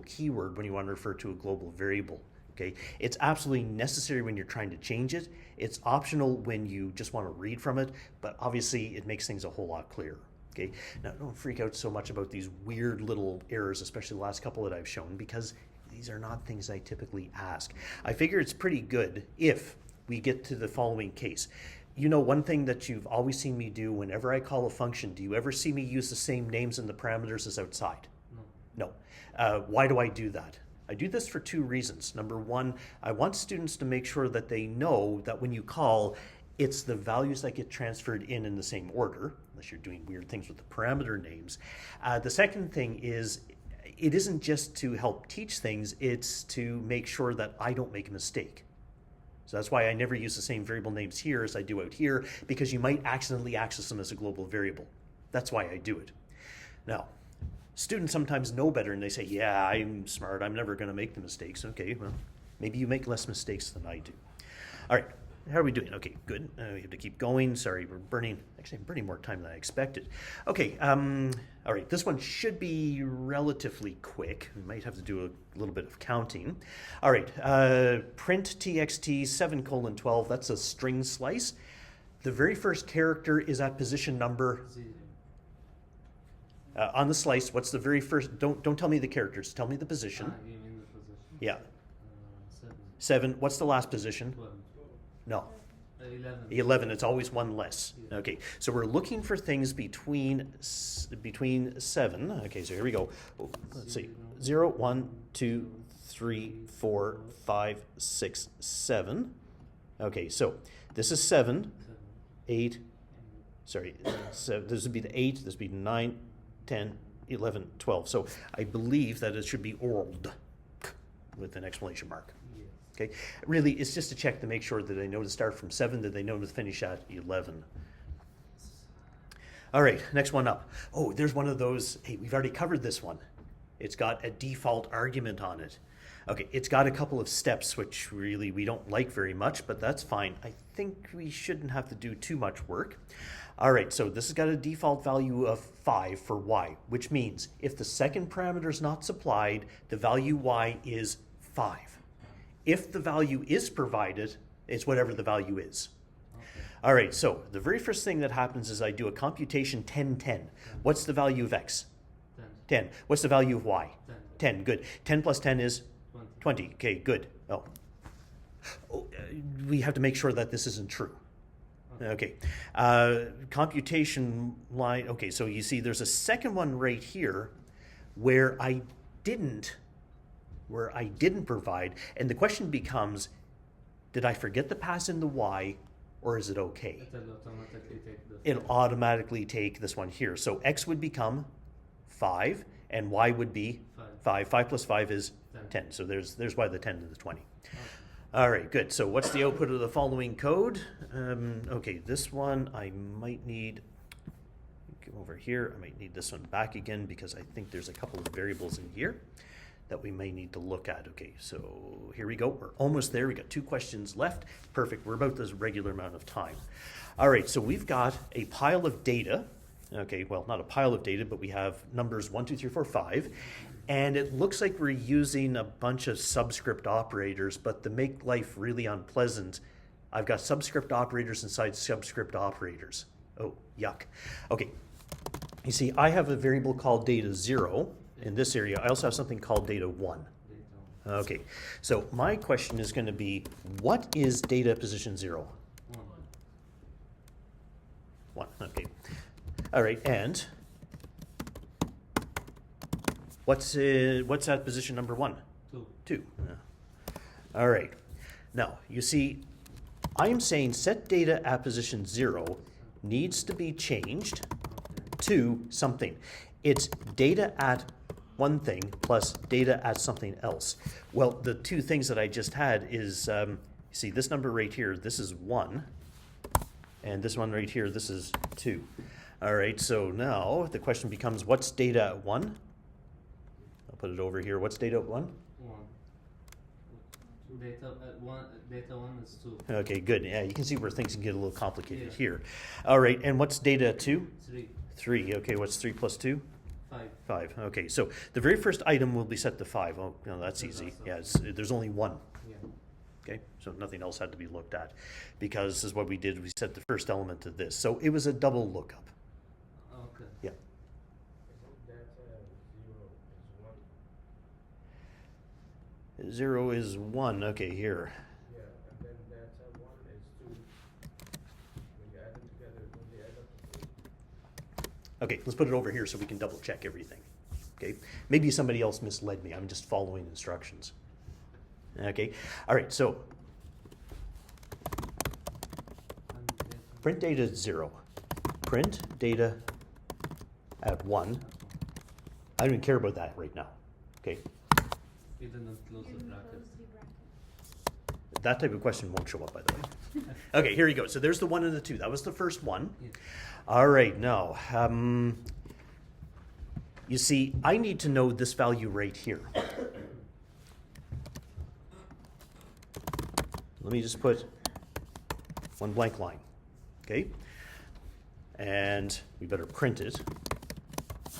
keyword when you want to refer to a global variable. Okay, it's absolutely necessary when you're trying to change it. It's optional when you just want to read from it, but obviously it makes things a whole lot clearer. Okay, now don't freak out so much about these weird little errors, especially the last couple that I've shown, because these are not things I typically ask. I figure it's pretty good if we get to the following case. You know, one thing that you've always seen me do whenever I call a function, do you ever see me use the same names and the parameters as outside?
No.
No. Why do I do that? I do this for 2 reasons. Number 1, I want students to make sure that they know that when you call, it's the values that get transferred in the same order, unless you're doing weird things with the parameter names. The second thing is, it isn't just to help teach things, it's to make sure that I don't make a mistake. So that's why I never use the same variable names here as I do out here, because you might accidentally access them as a global variable. That's why I do it. Now, students sometimes know better and they say, yeah, I'm smart, I'm never going to make the mistakes. Okay, well, maybe you make less mistakes than I do. All right, how are we doing? Okay, good. We have to keep going. Sorry, I'm burning more time than I expected. Okay, all right, this one should be relatively quick. We might have to do a little bit of counting. All right, print txt 7:12, that's a string slice. The very first character is at position number
0.
On the slice, what's the very first? Don't tell me the characters. Tell me the position.
You mean the position?
Yeah.
7.
7. What's the last position?
12.
No.
11.
11. It's always one less.
Yeah.
Okay. So we're looking for things between 7. Okay. So here we go. Oh, let's see. 0, 1, 2, 3, 4, 5, 6, 7. Okay. So this is 7, 8. Sorry. So this would be the 8. This would be 9, 10, 11, 12. So I believe that it should be old with an exclamation mark.
Yes.
Okay, really, it's just to check to make sure that they know to start from 7, that they know to finish at 11. All right, next one up. Oh, there's one of those, hey, we've already covered this one. It's got a default argument on it. Okay, it's got a couple of steps, which really we don't like very much, but that's fine. I think we shouldn't have to do too much work. All right, so this has got a default value of 5 for y, which means if the second parameter is not supplied, the value y is 5. If the value is provided, it's whatever the value is.
Okay.
All right, so the very first thing that happens is I do a computation 10, 10. What's the value of x?
10.
10. What's the value of y?
10.
10, good. 10 plus 10 is
20.
20. Okay, good. Oh, we have to make sure that this isn't true. Okay. Computation line. Okay, so you see there's a second one right here where I didn't provide, and the question becomes, did I forget to pass in the y, or is it okay?
It'll automatically take the
It'll automatically take this one here. So x would become 5, and y would be 5. 5 plus 5 is 10. So there's why the 10 and the 20.
Okay.
All right, good. So what's the output of the following code? Okay, this one I might need, go over here, I might need this one back again because I think there's a couple of variables in here that we may need to look at. Okay, so here we go. We're almost there. We got 2 questions left. Perfect. We're about this regular amount of time. All right, so we've got a pile of data. Okay, well, not a pile of data, but we have numbers 1, 2, 3, 4, 5. And it looks like we're using a bunch of subscript operators, but to make life really unpleasant, I've got subscript operators inside subscript operators. Oh, yuck. Okay, you see, I have a variable called data0 in this area. I also have something called data1. Okay, so my question is going to be, what is data position 0? 1, okay. All right, and what's at position number 1?
2.
2. All right. Now, you see, I am saying set data at position 0 needs to be changed to something. It's data at one thing plus data at something else. Well, the 2 things that I just had is, you see, this number right here, this is 1, and this one right here, this is 2. All right, so now the question becomes, what's data at 1? I'll put it over here. What's data at 1?
1. Data 1 is 2.
Okay, good. Yeah, you can see where things can get a little complicated
Yeah.
here. All right, and what's data at 2?
3.
3. Okay, what's 3 plus 2?
5.
5. Okay, so the very first item will be set to 5. Oh, no, that's easy. Yeah, there's only 1.
Yeah.
Okay, so nothing else had to be looked at because this is what we did. We set the first element to this. So it was a double lookup.
Okay.
Yeah.
Isn't that 0 is 1?
0 is 1. Okay, here.
Yeah, and then that 1 is 2. When you add them together, don't they add up to 3?
Okay, let's put it over here so we can double check everything. Okay, maybe somebody else misled me. I'm just following instructions. Okay, all right, so print data at 0. Print data at 1. I don't even care about that right now. Okay,
You didn't close the bracket.
that type of question won't show up, by the way. Okay, here you go. So there's the 1 and the 2. That was the first one.
Yeah.
All right, now, you see, I need to know this value right here. Let me just put one blank line, okay? And we better print it.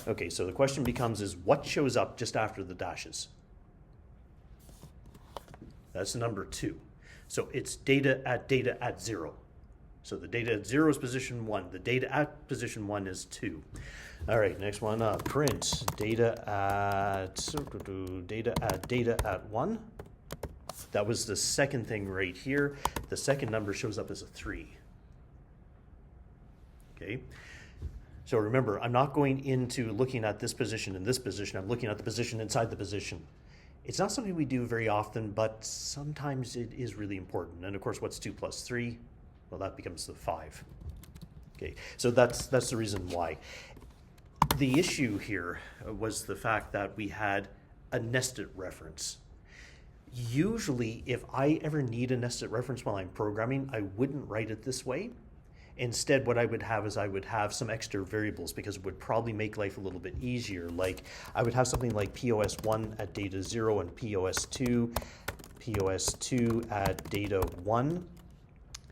Okay, so the question becomes is what shows up just after the dashes? That's number 2. So it's data at 0. So the data at 0 is position 1. The data at position 1 is 2. All right, next one up. Print data at 1. That was the second thing right here. The second number shows up as a 3. Okay. So remember, I'm not going into looking at this position and this position. I'm looking at the position inside the position. It's not something we do very often, but sometimes it is really important. And of course, what's 2 plus 3? Well, that becomes the 5. Okay, so that's the reason why. The issue here was the fact that we had a nested reference. Usually, if I ever need a nested reference while I'm programming, I wouldn't write it this way. Instead, what I would have is I would have some extra variables because it would probably make life a little bit easier. Like I would have something like POS1 at data 0 and POS2 at data 1.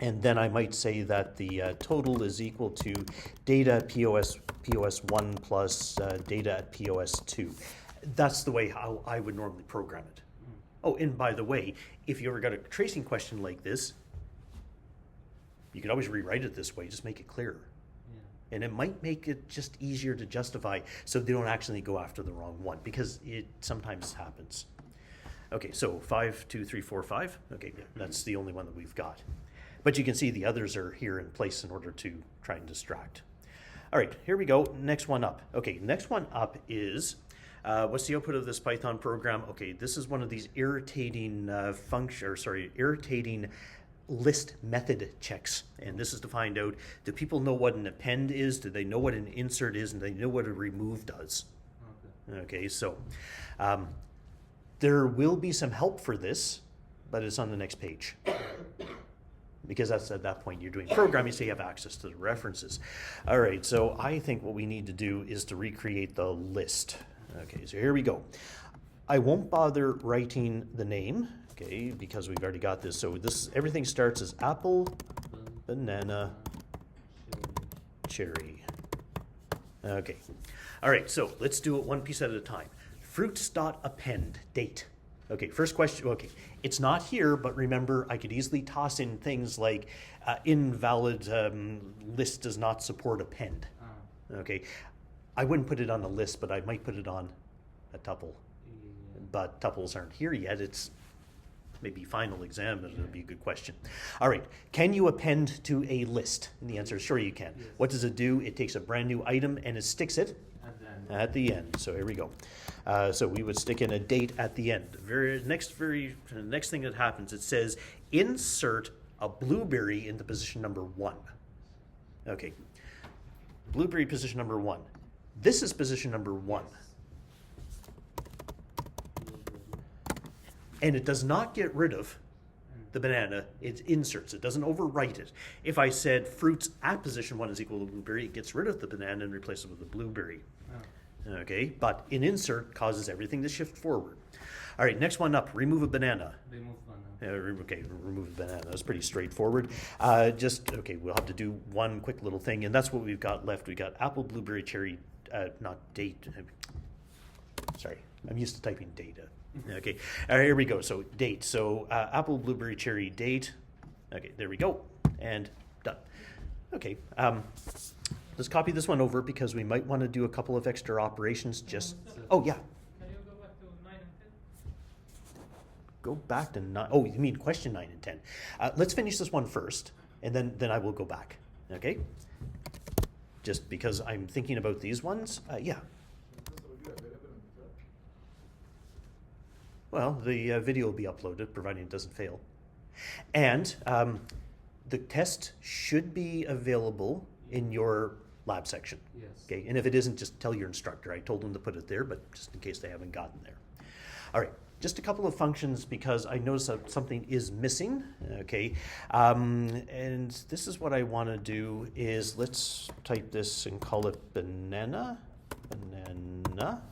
And then I might say that the total is equal to data at POS1 plus data at POS2. That's the way how I would normally program it. Oh, and by the way, if you ever got a tracing question like this, you could always rewrite it this way, just make it clearer. Yeah. And it might make it just easier to justify so they don't actually go after the wrong one, because it sometimes happens. Okay, so 5, 2, 3, 4, 5. Okay, that's the only one that we've got. But you can see the others are here in place in order to try and distract. All right, here we go. Next one up. Okay, next one up is, what's the output of this Python program? Okay, this is one of these irritating irritating list method checks. And this is to find out, do people know what an append is? Do they know what an insert is? And do they know what a remove does? Okay, so there will be some help for this, but it's on the next page. Because that's at that point you're doing programming, so you have access to the references. All right, so I think what we need to do is to recreate the list. Okay, so here we go. I won't bother writing the name, okay, because we've already got this. So this, everything starts as apple, banana, cherry. Okay, all right, so let's do it one piece at a time. Fruits.append, date. Okay, first question, okay, it's not here, but remember, I could easily toss in things like invalid list does not support append. Okay, I wouldn't put it on the list, but I might put it on a tuple. But tuples aren't here yet. It's maybe final exam, but it'll be a good question. All right, can you append to a list? And the answer is sure you can. Yes. What does it do? It takes a brand new item and it sticks it at the end. So here we go. So we would stick in a date at the end. Next thing that happens, it says insert a blueberry into position number 1. Okay, blueberry position number 1. This is position number 1. And it does not get rid of the banana, it inserts. It doesn't overwrite it. If I said fruits at position 1 is equal to blueberry, it gets rid of the banana and replaces it with a blueberry. Okay, but an insert causes everything to shift forward. All right, next one up, remove a banana.
Remove banana.
Okay, remove the banana. That's pretty straightforward. Okay, we'll have to do one quick little thing, and that's what we've got left. We got apple, blueberry, cherry, not date. Sorry, I'm used to typing data. Okay, all right, here we go. So date. So apple, blueberry, cherry, date. Okay, there we go, and done. Okay. Let's copy this one over because we might want to do a couple of extra operations. Oh yeah.
Can you go back to 9 and 10?
Go back to 9. Oh, you mean question 9 and 10. Let's finish this one first, and then I will go back. Okay. Just because I'm thinking about these ones. Yeah. Well, the video will be uploaded, providing it doesn't fail. And the test should be available in your lab section.
Yes.
Okay, and if it isn't, just tell your instructor. I told them to put it there, but just in case they haven't gotten there. All right, just a couple of functions because I noticed that something is missing. Okay, and this is what I want to do is let's type this and call it banana. Banana.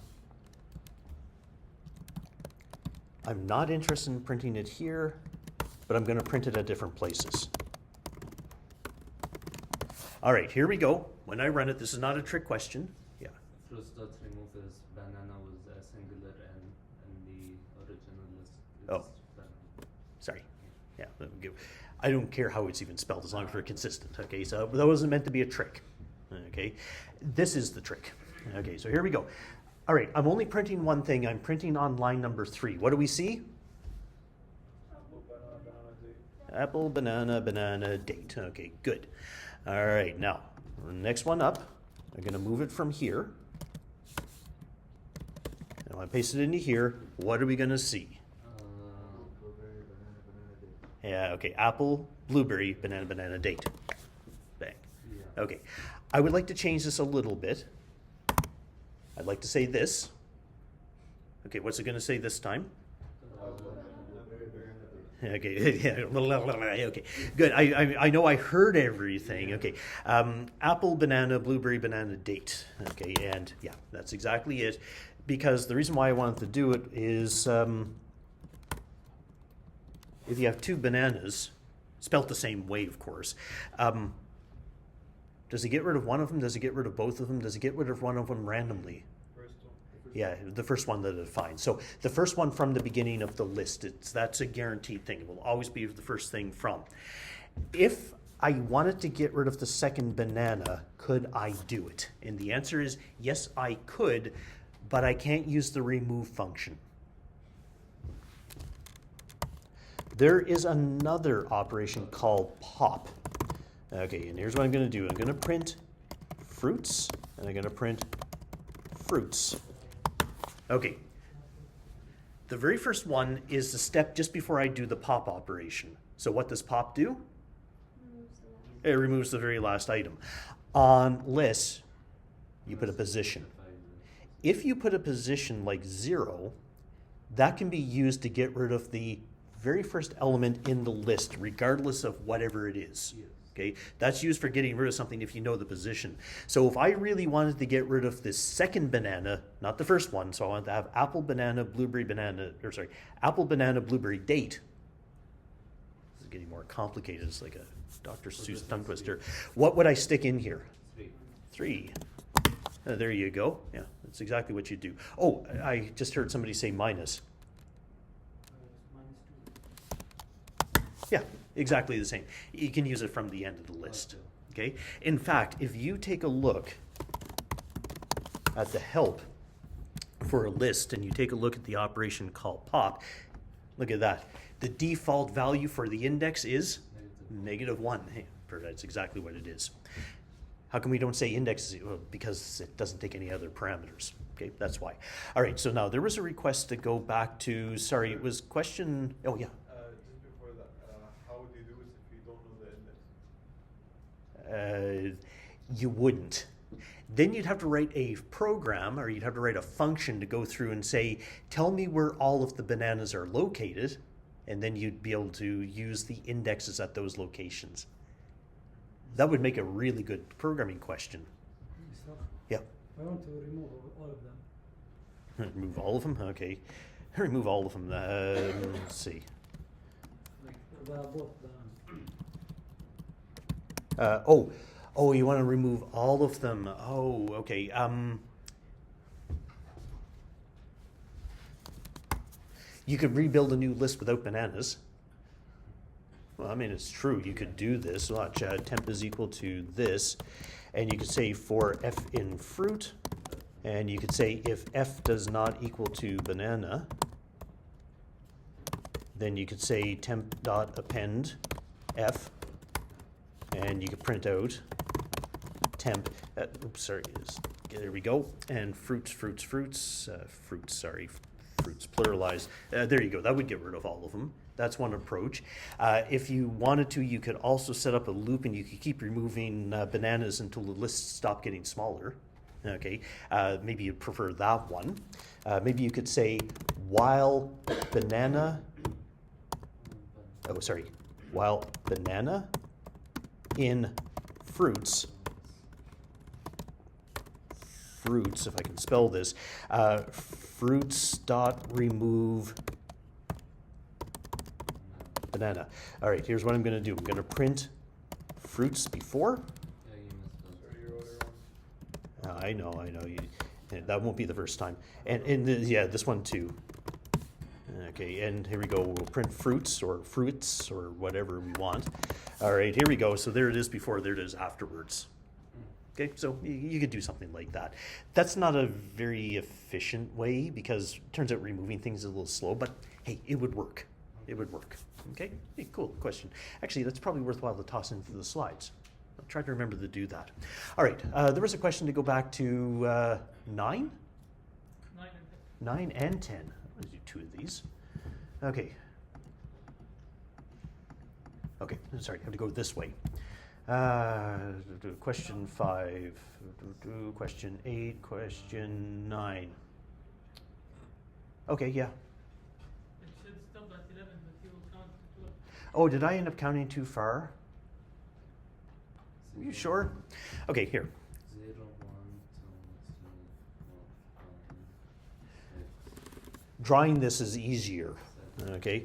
I'm not interested in printing it here, but I'm going to print it at different places. All right, here we go. When I run it, this is not a trick question. Yeah.
Fruits.remove is banana with a singular N, and the original list is
Oh.
banana.
Sorry. Yeah, let me go. I don't care how it's even spelled as long as we're consistent. Okay, so that wasn't meant to be a trick. Okay, this is the trick. Okay, so here we go. All right, I'm only printing one thing. I'm printing on line number 3. What do we see? Apple, banana, banana, date. Okay, good. All right, now, next one up. I'm going to move it from here. Now I paste it into here. What are we going to see?
Blueberry, banana, banana date.
Yeah, okay, apple, blueberry, banana, banana, date. Bang.
Yeah.
Okay, I would like to change this a little bit. I'd like to say this. Okay, what's it going to say this time?
Blueberry, banana date.
Okay, yeah, okay, good. I know I heard everything. Okay, apple, banana, blueberry, banana, date. Okay, and yeah, that's exactly it. Because the reason why I wanted to do it is if you have 2 bananas, spelt the same way, of course, does it get rid of one of them? Does it get rid of both of them? Does it get rid of one of them randomly?
First one.
Yeah, the first one that it finds. So the first one from the beginning of the list, that's a guaranteed thing. It will always be the first thing from. If I wanted to get rid of the second banana, could I do it? And the answer is yes, I could, but I can't use the remove function. There is another operation called pop. Okay, and here's what I'm going to do. I'm going to print fruits, and I'm going to print fruits. Okay. The very first one is the step just before I do the pop operation. So what does pop do? It removes the very last item. On lists, you put a position. If you put a position like 0, that can be used to get rid of the very first element in the list, regardless of whatever it is.
Yes.
Okay, that's used for getting rid of something if you know the position. So if I really wanted to get rid of this second banana, not the first one, so I want to have apple, banana, blueberry, banana, or sorry, apple, banana, blueberry, date. This is getting more complicated. It's like a Dr. Seuss tongue twister. What would I stick in here? 3. There you go. Yeah, that's exactly what you do. Oh, I just heard somebody say minus. Yeah, exactly the same. You can use it from the end of the list. Okay. In fact, if you take a look at the help for a list and you take a look at the operation called pop, look at that. The default value for the index is -1. Hey, that's exactly what it is. How come we don't say index? Well, because it doesn't take any other parameters. Okay, that's why. All right, so now there was a request to go back to, sorry, it was question, oh yeah.
Just before that, how would you do it if you don't know the index?
You wouldn't. Then you'd have to write a program, or you'd have to write a function to go through and say, tell me where all of the bananas are located, and then you'd be able to use the indexes at those locations. That would make a really good programming question. Yeah.
I want to remove all of them.
Remove all of them? Okay. Remove all of them. Let's see.
Like both
Oh, you want to remove all of them. Oh, okay. You could rebuild a new list without bananas. Well, I mean, it's true. You could do this. Watch, temp is equal to this. And you could say for f in fruit. And you could say if f does not equal to banana, then you could say temp dot append f. And you could print out temp, there we go. And fruits, pluralized. There you go. That would get rid of all of them. That's one approach. If you wanted to, you could also set up a loop and you could keep removing bananas until the list stopped getting smaller. Okay, maybe you'd prefer that one. Maybe you could say while banana in fruits, if I can spell this, fruits dot remove banana. All right, here's what I'm going to do. I'm going to print fruits before.
Yeah, you missed
Sorry, your order one.
I know. That won't be the first time. And this one too. Okay, and here we go. We'll print fruits or fruits or whatever we want. All right, here we go. So there it is before, there it is afterwards. Okay, so you could do something like that. That's not a very efficient way because it turns out removing things is a little slow, but hey, it would work. It would work. Okay, hey, cool question. Actually, that's probably worthwhile to toss into the slides. I'll try to remember to do that. All right, there was a question to go back to 9? 9 and 10. Let's do 2 of these. Okay. Okay, sorry, I have to go this way. Question 5, question 8, question 9. Okay, yeah.
It should stop at 11, but you will count to 12.
Oh, did I end up counting too far? Are you sure? Okay, here.
0, 1, 2, 3, 4, 5, 6,
Drawing this is easier.
7,
Okay.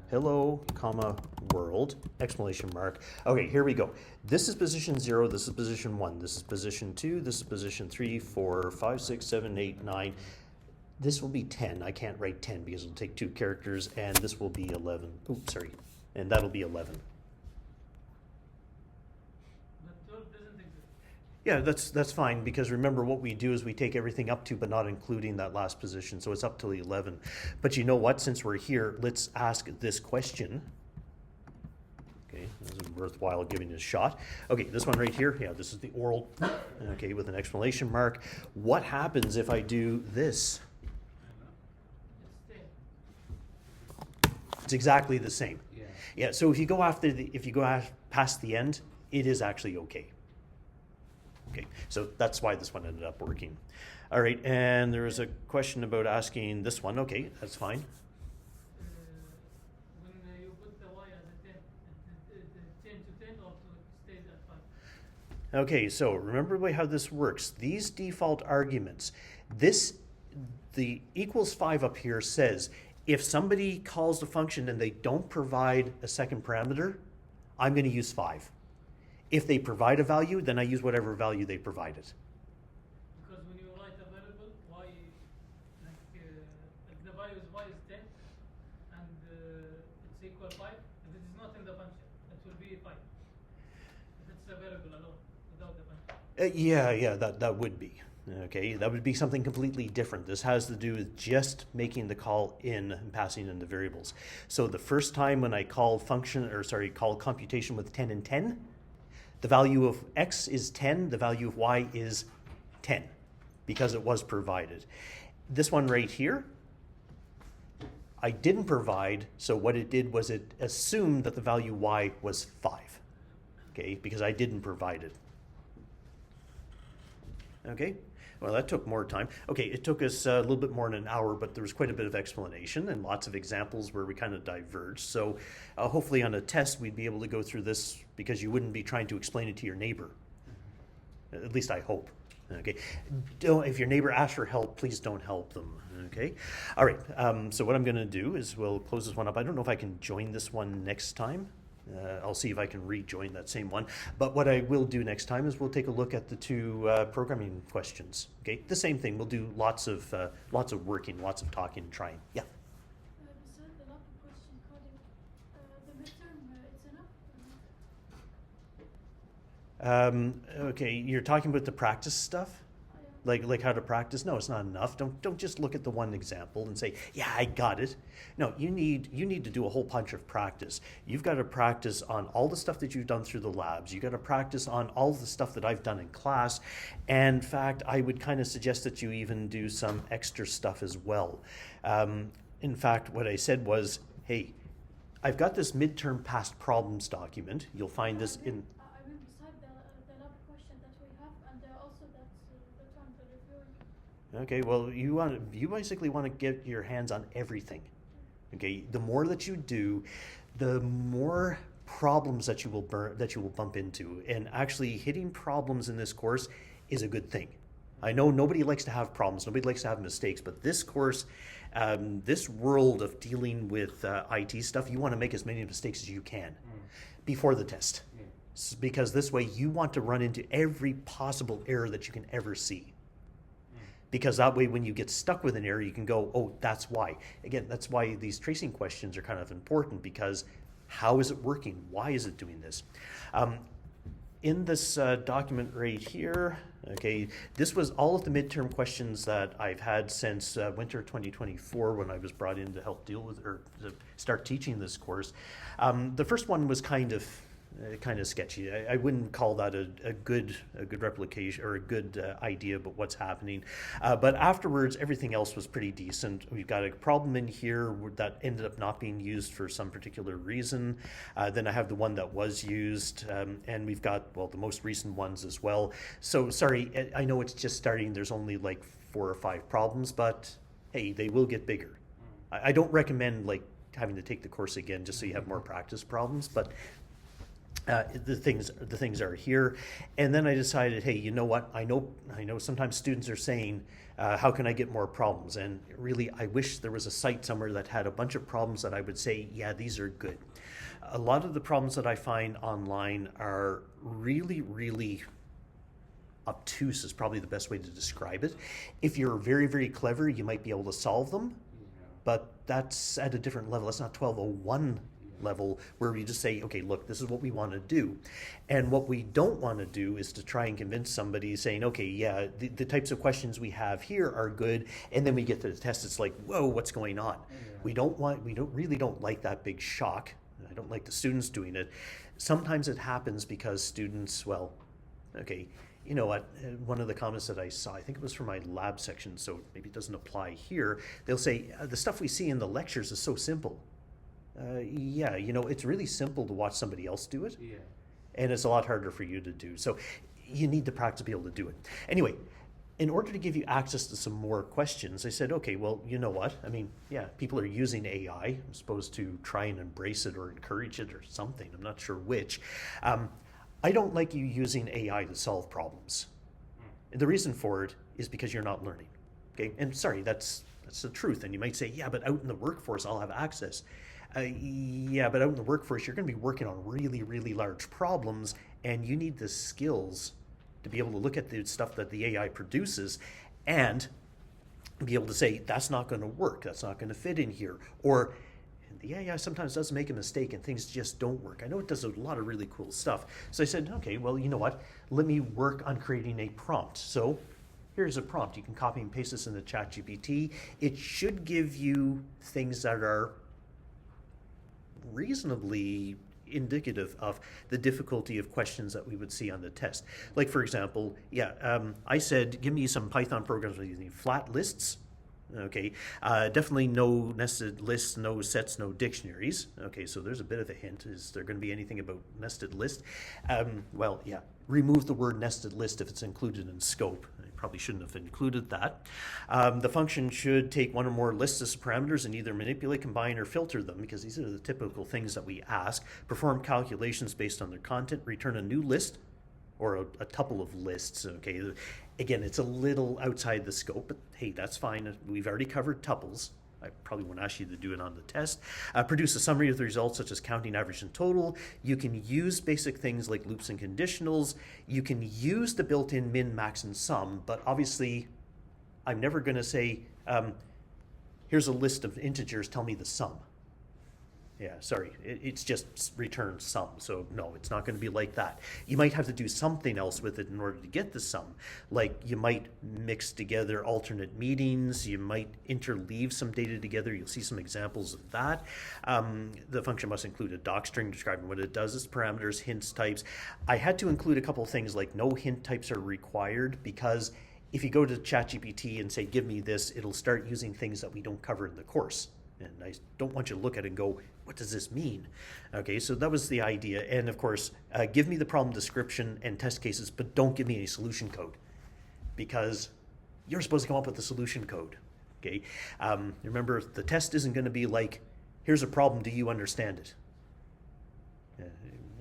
Hello, comma, world, exclamation mark. Okay, here we go. This is position 0, this is position 1, this is position 2, this is position 3, 4, 5, 6, 7, 8, 9. This will be 10. I can't write 10 because it'll take 2 characters, and this will be 11. Oops, sorry. And that'll be 11.
But 12 doesn't exist.
Yeah, that's fine, because remember what we do is we take everything up to, but not including that last position, so it's up to 11. But you know what, since we're here, let's ask this question. Okay, this is worthwhile giving it a shot. Okay, this one right here, yeah, this is the oral, okay, with an exclamation mark. What happens if I do this?
It's 10.
It's exactly the same.
yeah.
Yeah, so if you go after past the end, it is actually okay. Okay, so that's why this one ended up working. All right, and there was a question about asking this one. Okay, that's fine.
When you put the y as a 10, it change to 10 or it stays at 5?
Okay, so remember how this works. These default arguments, the equals 5 up here says, if somebody calls the function and they don't provide a second parameter, I'm going to use 5. If they provide a value, then I use whatever value they provided.
Because when you write a variable, y, like the value is y is 10, and it's equal 5. If it is not in the function, it will be 5. If it's a variable alone, without the function.
Yeah, that would be. Okay, that would be something completely different. This has to do with just making the call in and passing in the variables. So the first time when I called called computation with 10 and 10, the value of x is 10, the value of y is 10, because it was provided. This one right here, I didn't provide, so what it did was it assumed that the value y was 5, okay, because I didn't provide it. Okay, well, that took more time. Okay, it took us a little bit more than an hour, but there was quite a bit of explanation and lots of examples where we kind of diverged. So hopefully on a test, we'd be able to go through this because you wouldn't be trying to explain it to your neighbor. At least I hope. Okay, if your neighbor asks for help, please don't help them. Okay, all right, so what I'm going to do is we'll close this one up. I don't know if I can join this one next time. I'll see if I can rejoin that same one. But what I will do next time is we'll take a look at the 2 programming questions. Okay, the same thing. We'll do lots of working, lots of talking, and trying. Yeah.
Beside the lab question coding, the midterm, it's enough?
Okay, you're talking about the practice stuff? Like how to practice? No, it's not enough. Don't just look at the one example and say, yeah, I got it. No, you need to do a whole bunch of practice. You've got to practice on all the stuff that you've done through the labs. You've got to practice on all the stuff that I've done in class. And in fact, I would kind of suggest that you even do some extra stuff as well. In fact, what I said was, hey, I've got this midterm past problems document. You'll find this in...
I mean, beside the lab question that we have, and also that's the term to review.
Okay, well, you basically want to get your hands on everything. Okay, the more that you do, the more problems that you will bump into, and actually hitting problems in this course is a good thing. I know nobody likes to have problems, nobody likes to have mistakes, but this course, this world of dealing with IT stuff, you want to make as many mistakes as you can before the test, because this way you want to run into every possible error that you can ever see. because that way when you get stuck with an error, you can go, oh, that's why. Again, that's why these tracing questions are kind of important, because how is it working? Why is it doing this? In this document right here, okay, this was all of the midterm questions that I've had since winter 2024 when I was brought in to help deal with, or to start teaching this course. The first one was kind of sketchy. I wouldn't call that a good replication or a good idea about what's happening. But afterwards, everything else was pretty decent. We've got a problem in here that ended up not being used for some particular reason. Then I have the one that was used, and we've got, well, the most recent ones as well. So sorry, I know it's just starting. There's only like 4 or 5 problems, but hey, they will get bigger. I don't recommend like having to take the course again just so you have more practice problems, but the things are here. And then I decided, hey, you know what? I know sometimes students are saying, how can I get more problems? And really, I wish there was a site somewhere that had a bunch of problems that I would say, yeah, these are good. A lot of the problems that I find online are really, really obtuse is probably the best way to describe it. If you're very, very clever, you might be able to solve them, but that's at a different level. That's not 1201 level where we just say, okay, look, this is what we want to do. And what we don't want to do is to try and convince somebody saying, okay, yeah, the types of questions we have here are good, and then we get to the test, it's like, whoa, what's going on? We really don't like that big shock. I don't like the students doing it. Sometimes it happens because students, well, okay, you know what, one of the comments that I saw, I think it was from my lab section, so maybe it doesn't apply here, they'll say, the stuff we see in the lectures is so simple. Yeah, you know, it's really simple to watch somebody else do it, and it's a lot harder for you to do. So you need the practice to be able to do it. Anyway, in order to give you access to some more questions, I said, okay, well, you know what? I mean, yeah, people are using AI. I'm supposed to try and embrace it or encourage it or something. I'm not sure which. I don't like you using AI to solve problems. And the reason for it is because you're not learning. Okay, and sorry, that's the truth. And you might say, yeah, but out in the workforce, I'll have access. Yeah, but out in the workforce, you're going to be working on really, really large problems, and you need the skills to be able to look at the stuff that the AI produces and be able to say, that's not going to work, that's not going to fit in here. Or the AI sometimes does make a mistake and things just don't work. I know it does a lot of really cool stuff. So I said, okay, well, you know what? Let me work on creating a prompt. So here's a prompt. You can copy and paste this into ChatGPT. It should give you things that are reasonably indicative of the difficulty of questions that we would see on the test. Like, for example, I said, give me some Python programs using flat lists. Okay, definitely no nested lists, no sets, no dictionaries. Okay, so there's a bit of a hint. Is there going to be anything about nested list? Well, yeah, remove the word nested list if it's included in scope. I probably shouldn't have included that. The function should take one or more lists as parameters and either manipulate, combine, or filter them, because these are the typical things that we ask. Perform calculations based on their content. Return a new list or a tuple of lists. Okay. Again, it's a little outside the scope, but hey, that's fine. We've already covered tuples. I probably won't ask you to do it on the test. Produce a summary of the results, such as counting, average, and total. You can use basic things like loops and conditionals. You can use the built-in min, max, and sum, but obviously, I'm never going to say, here's a list of integers, tell me the sum. Yeah, sorry, it's just return sum, so no, it's not going to be like that. You might have to do something else with it in order to get the sum. Like, you might mix together alternate meanings, you might interleave some data together, you'll see some examples of that. The function must include a docstring describing what it does, its parameters, hints, types. I had to include a couple of things like no hint types are required, because if you go to ChatGPT and say, give me this, it'll start using things that we don't cover in the course. And I don't want you to look at it and go, what does this mean? Okay, so that was the idea. And of course, give me the problem description and test cases, but don't give me any solution code, because you're supposed to come up with the solution code. Okay, remember, the test isn't going to be like, here's a problem, do you understand it?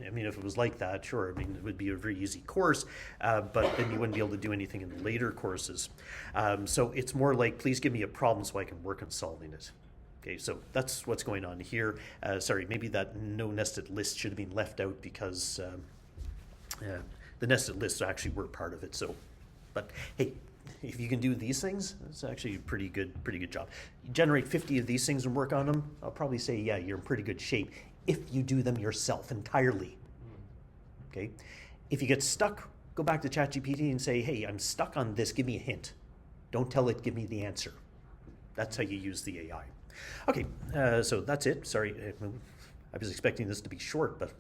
I mean, if it was like that, sure, I mean, it would be a very easy course, but then you wouldn't be able to do anything in the later courses. So it's more like, please give me a problem so I can work on solving it. Okay, so that's what's going on here. Sorry, maybe that no nested list should have been left out, because the nested lists actually were part of it. So, but hey, if you can do these things, it's actually a pretty good job. You generate 50 of these things and work on them, I'll probably say, yeah, you're in pretty good shape if you do them yourself entirely. Okay? If you get stuck, go back to ChatGPT and say, hey, I'm stuck on this, give me a hint. Don't tell it, give me the answer. That's how you use the AI. Okay, so that's it. Sorry, I was expecting this to be short, but